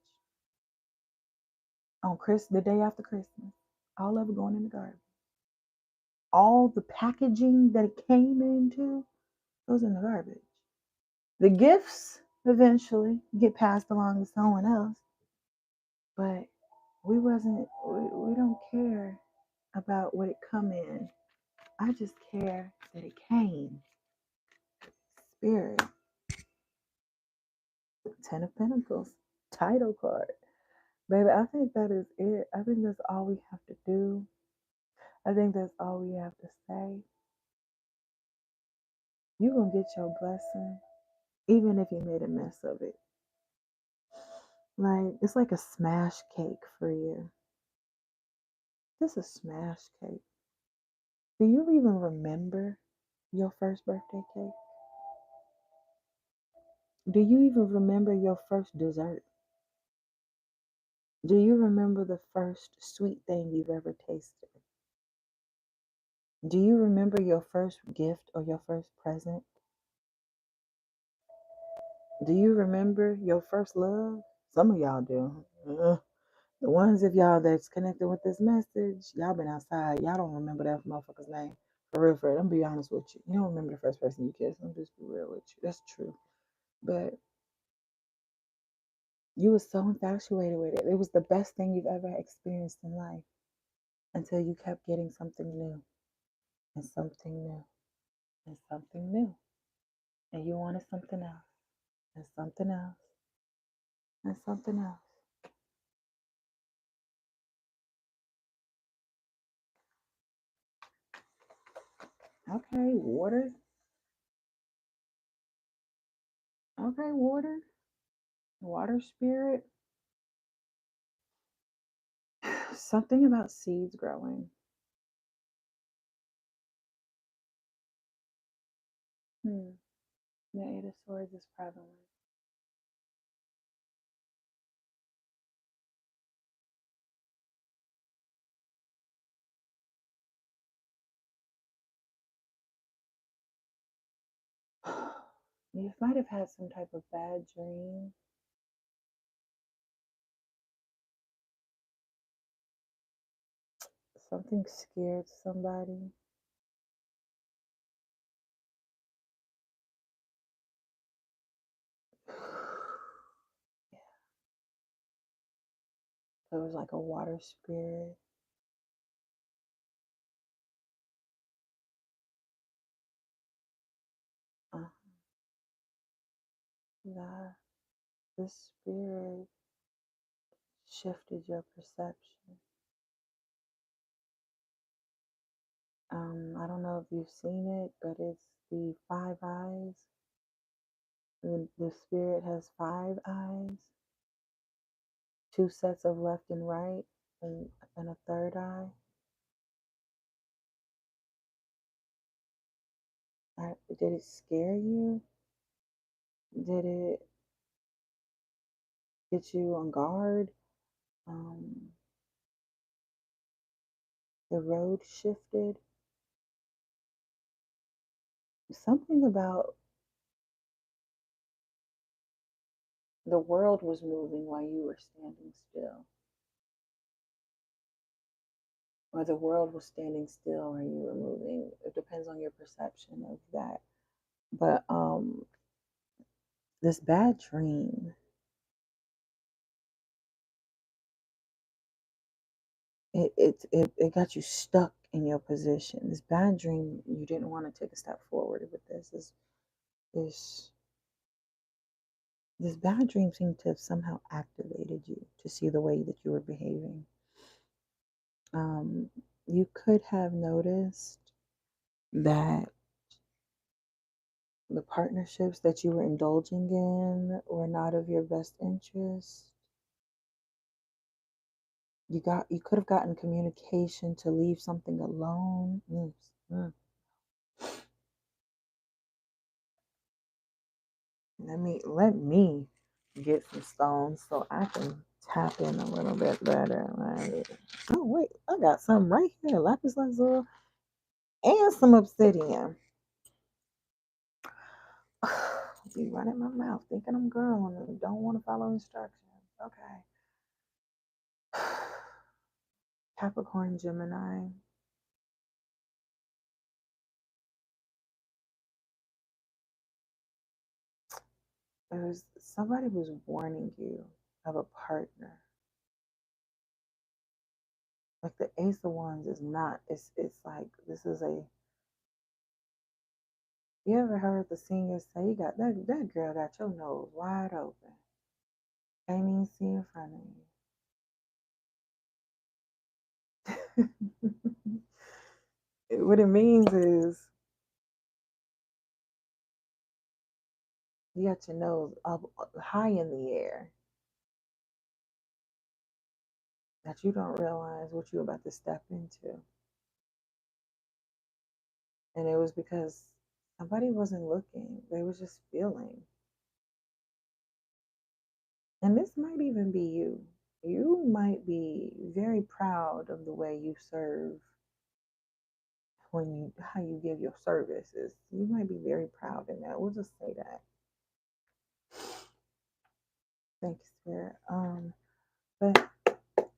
On the day after Christmas, all of it going in the garbage. All the packaging that it came into goes in the garbage. The gifts eventually get passed along to someone else, but we don't care about what it come in. I just care that it came. Spirit. Ten of Pentacles. Title card. Baby, I think that is it. I think that's all we have to do. I think that's all we have to say. You're going to get your blessing, even if you made a mess of it. Like, it's like a smash cake for you. Just a smash cake. Do you even remember your first birthday cake? Do you even remember your first dessert? Do you remember the first sweet thing you've ever tasted? Do you remember your first gift or your first present? Do you remember your first love? Some of y'all do. The ones of y'all that's connected with this message, y'all been outside. Y'all don't remember that motherfucker's name. For real, for real. I'm be honest with you. You don't remember the first person you kissed. I'm just be real with you. That's true. But you was so infatuated with it. It was the best thing you've ever experienced in life until you kept getting something new and something new and something new. And you wanted something else and something else and something else. Okay, water. Okay, water. Water spirit. Something about seeds growing. Hmm. The Eight of Swords is prevalent. You might have had some type of bad dream. Something scared somebody. It was like a water spirit. Uh, that this spirit shifted your perception. I don't know if you've seen it, but it's the five eyes. The spirit has five eyes, two sets of left and right, and a third eye. Did it scare you? Did it get you on guard? Um, the road shifted. Something about the world was moving while you were standing still, or the world was standing still and you were moving. It depends on your perception of that. But this bad dream, it got you stuck in your position. This bad dream, you didn't want to take a step forward with this. This this bad dream seemed to have somehow activated you to see the way that you were behaving. Um, you could have noticed that the partnerships that you were indulging in were not of your best interest. You could have gotten communication to leave something alone. Let me get some stones so I can tap in a little bit better. Like, oh wait, I got some right here, lapis lazuli and some obsidian. Be right in my mouth, thinking I'm growing and don't want to follow instructions. Okay. Capricorn, Gemini. There's somebody who's warning you of a partner. Like the Ace of Wands is not. It's like this is a. You ever heard the singer say, "You got that girl got your nose wide open, can't even see in front of you." What it means is you got your nose up high in the air that you don't realize what you're about to step into. And it was because somebody wasn't looking, they was just feeling. And this might even be you. You might be very proud of the way you serve when you how you give your services. You might be very proud in that. We'll just say that. Thank you, Spirit. But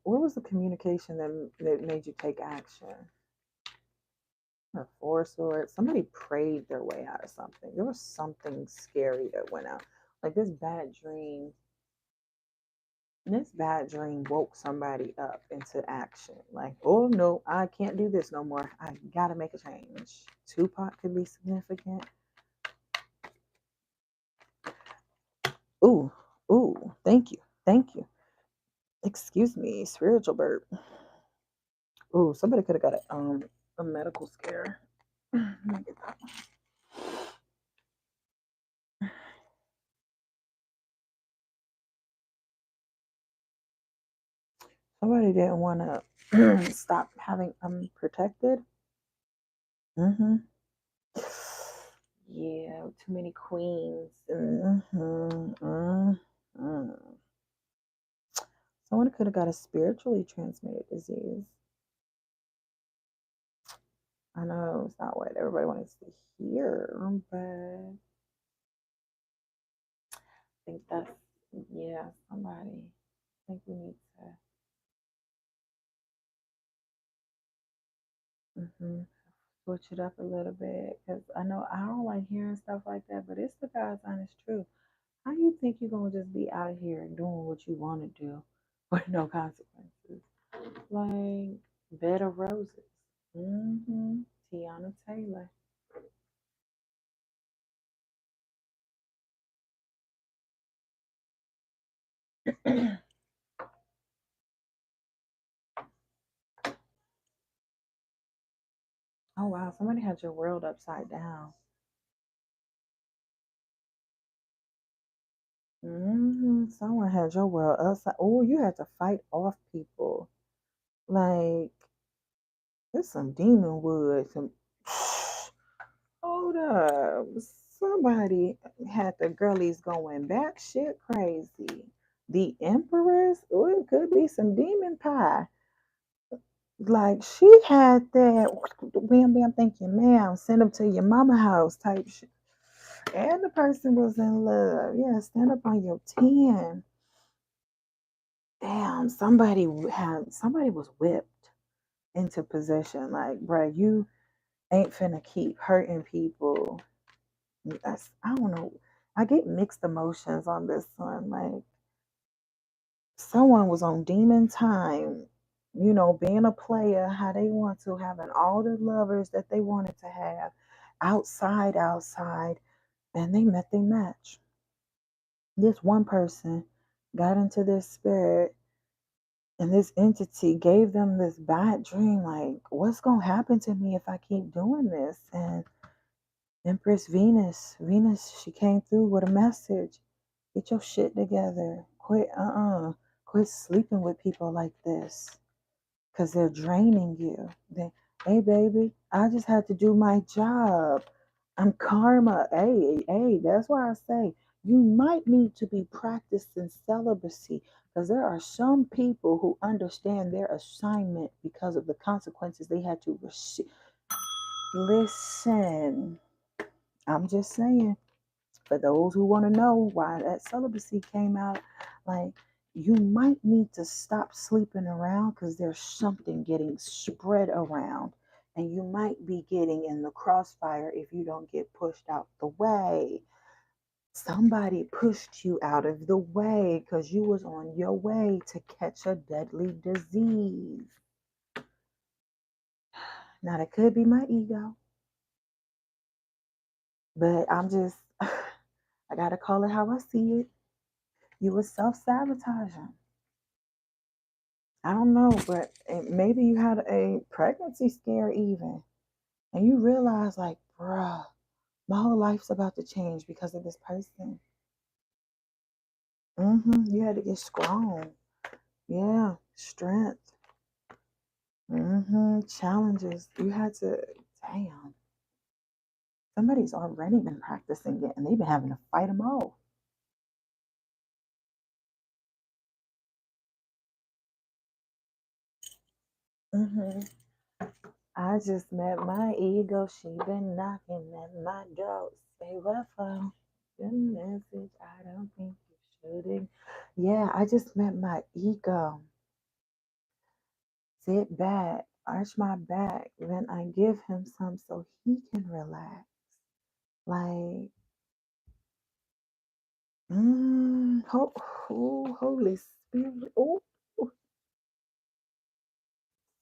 what was the communication that made you take action? A four swords. Somebody prayed their way out of something. There was something scary that went out. Like this bad dream. This bad dream woke somebody up into action. Like, oh no, I can't do this no more. I gotta make a change. Tupac could be significant. Ooh, ooh, thank you. Thank you. Excuse me, spiritual burp. Ooh, somebody could have got a medical scare. Let me get that one. Somebody didn't want to stop having unprotected. Mm-hmm. Yeah, too many queens. Mm-hmm. Mm-hmm. Someone could have got a spiritually transmitted disease. I know it's not what everybody wants to hear, but I think that's, yeah, somebody. I think we need to switch it up a little bit because I know I don't like hearing stuff like that, but it's the God's honest truth. How you think you're gonna just be out here and doing what you want to do with no consequences? Like Bed of Roses. Tiana Taylor. Oh wow, somebody had your world upside down. Someone had your world upside. Oh, you had to fight off people. Like there's some demon wood. Some hold up. Somebody had the girlies going back shit crazy. The Empress. Oh, it could be some demon pie. Like she had that bam bam thank you ma'am send them to your mama house type shit. And the person was in love. Yeah, stand up on your 10. Damn, somebody was whipped into position. Like, bruh, you ain't finna keep hurting people. I don't know. I get mixed emotions on this one. Like, someone was on demon time, being a player, how they want to, having all the lovers that they wanted to have outside, and they met their match. This one person got into this spirit, and this entity gave them this bad dream like, what's going to happen to me if I keep doing this? And Empress Venus, she came through with a message. Get your shit together. Quit sleeping with people like this because they're draining you. Hey, baby, I just had to do my job. I'm karma. Hey, that's why I say you might need to be practicing celibacy because there are some people who understand their assignment because of the consequences they had to receive. Listen, I'm just saying, for those who want to know why that celibacy came out, like you might need to stop sleeping around because there's something getting spread around and you might be getting in the crossfire if you don't get pushed out the way. Somebody pushed you out of the way because you was on your way to catch a deadly disease. Now that could be my ego, but I'm just I gotta call it how I see it. You were self-sabotaging. I don't know, but maybe you had a pregnancy scare even, and you realize like, bruh, my whole life's about to change because of this person. You had to get strong. Yeah, strength. Challenges. You had to. Damn. Somebody's already been practicing it, and they've been having to fight them off. hmm I just met my ego. She been knocking at my door. Say what for? Good message. I don't think you building. Yeah, I just met my ego. Sit back, arch my back, then I give him some so he can relax. Like, Holy Spirit, oh,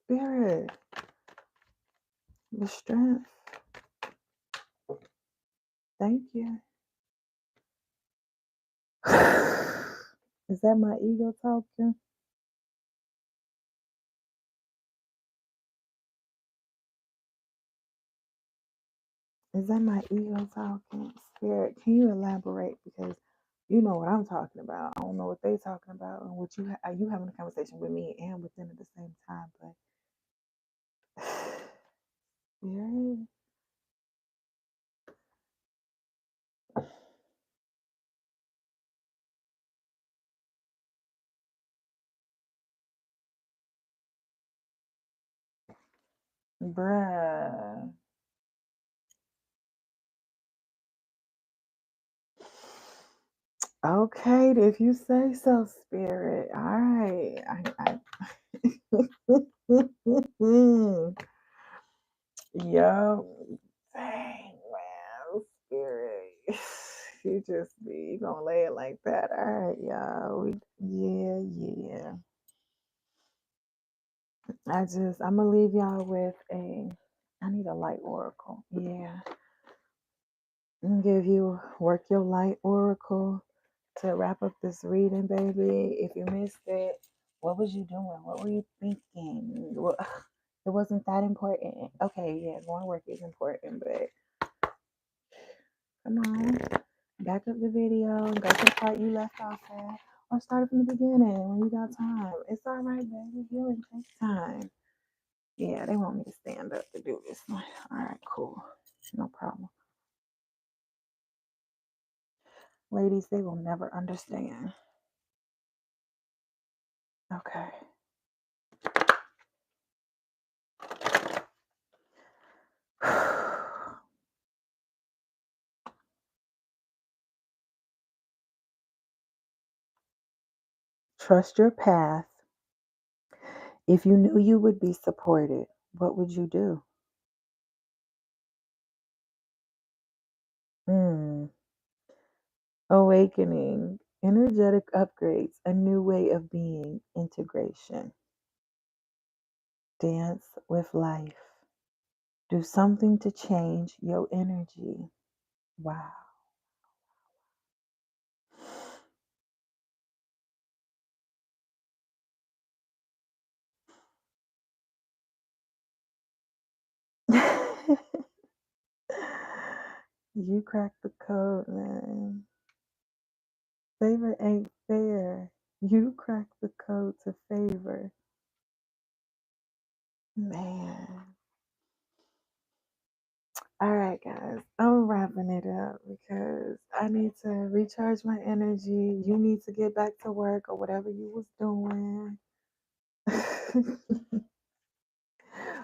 Spirit, the strength. Thank you. Is that my ego talking? Is that my ego talking? Spirit, can you elaborate? Because you know what I'm talking about. I don't know what they talking about, and what you having a conversation with me and with them at the same time. But yeah, bruh. Okay, if you say so, Spirit. All right. Yo, dang, man, Spirit. You just be you gonna lay it like that. All right, y'all. Yeah. I'm gonna leave y'all with I need a light oracle. Yeah. I'm gonna give you work your light oracle to wrap up this reading, baby. If you missed it, what was you doing? What were you thinking? It wasn't that important. Okay, yeah, going to work is important, but come on, back up the video and go to the part you left off at, or start from the beginning when you got time. It's all right, baby. Healing takes time. Yeah, they want me to stand up to do this one. All right, cool. No problem. Ladies, they will never understand. Okay. Trust your path. If you knew you would be supported, what would you do? Hmm. Awakening, energetic upgrades, a new way of being, integration. Dance with life. Do something to change your energy. Wow. You cracked the code, man. Favor ain't fair. You cracked the code to favor. Man. All right, guys. I'm wrapping it up because I need to recharge my energy. You need to get back to work or whatever you was doing.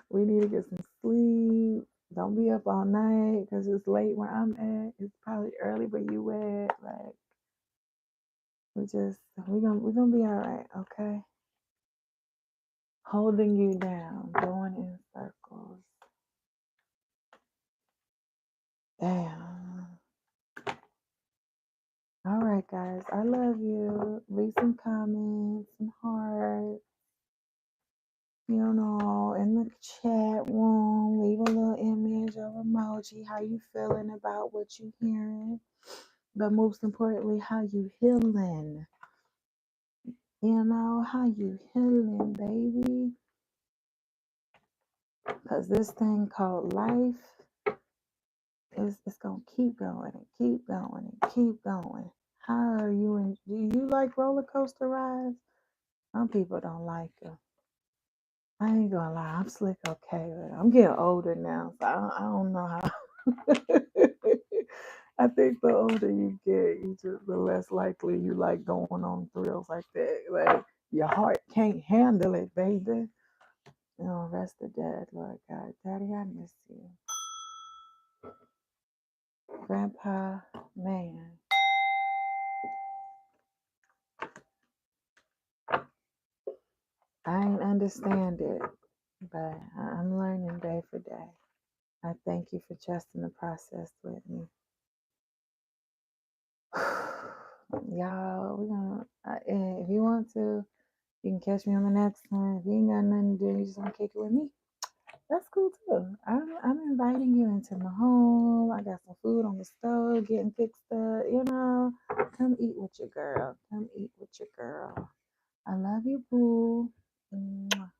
We need to get some sleep. Don't be up all night because it's late where I'm at. It's probably early where you at. Like we're gonna be all right, okay? Holding you down, going in circles. Damn. All right, guys. I love you. Leave some comments, some hearts. You know, in the chat room, leave a little image or emoji. How you feeling about what you hearing? But most importantly, how you healing? You know, how you healing, baby? Because this thing called life is it's gonna keep going and keep going and keep going. How are you? Do you like roller coaster rides? Some people don't like them. I ain't gonna lie, I'm slick okay, but I'm getting older now, so I don't know how. I think the older you get, the less likely you like going on thrills like that. Like your heart can't handle it, baby. You know, rest the dead, Lord God. Daddy, I miss you. Grandpa, man. I ain't understand it, but I'm learning day for day. I thank you for trusting the process with me. Y'all, if you want to, you can catch me on the next one. If you ain't got nothing to do, you just want to kick it with me. That's cool too. I'm inviting you into my home. I got some food on the stove getting fixed up, Come eat with your girl. Come eat with your girl. I love you, boo. Mwah.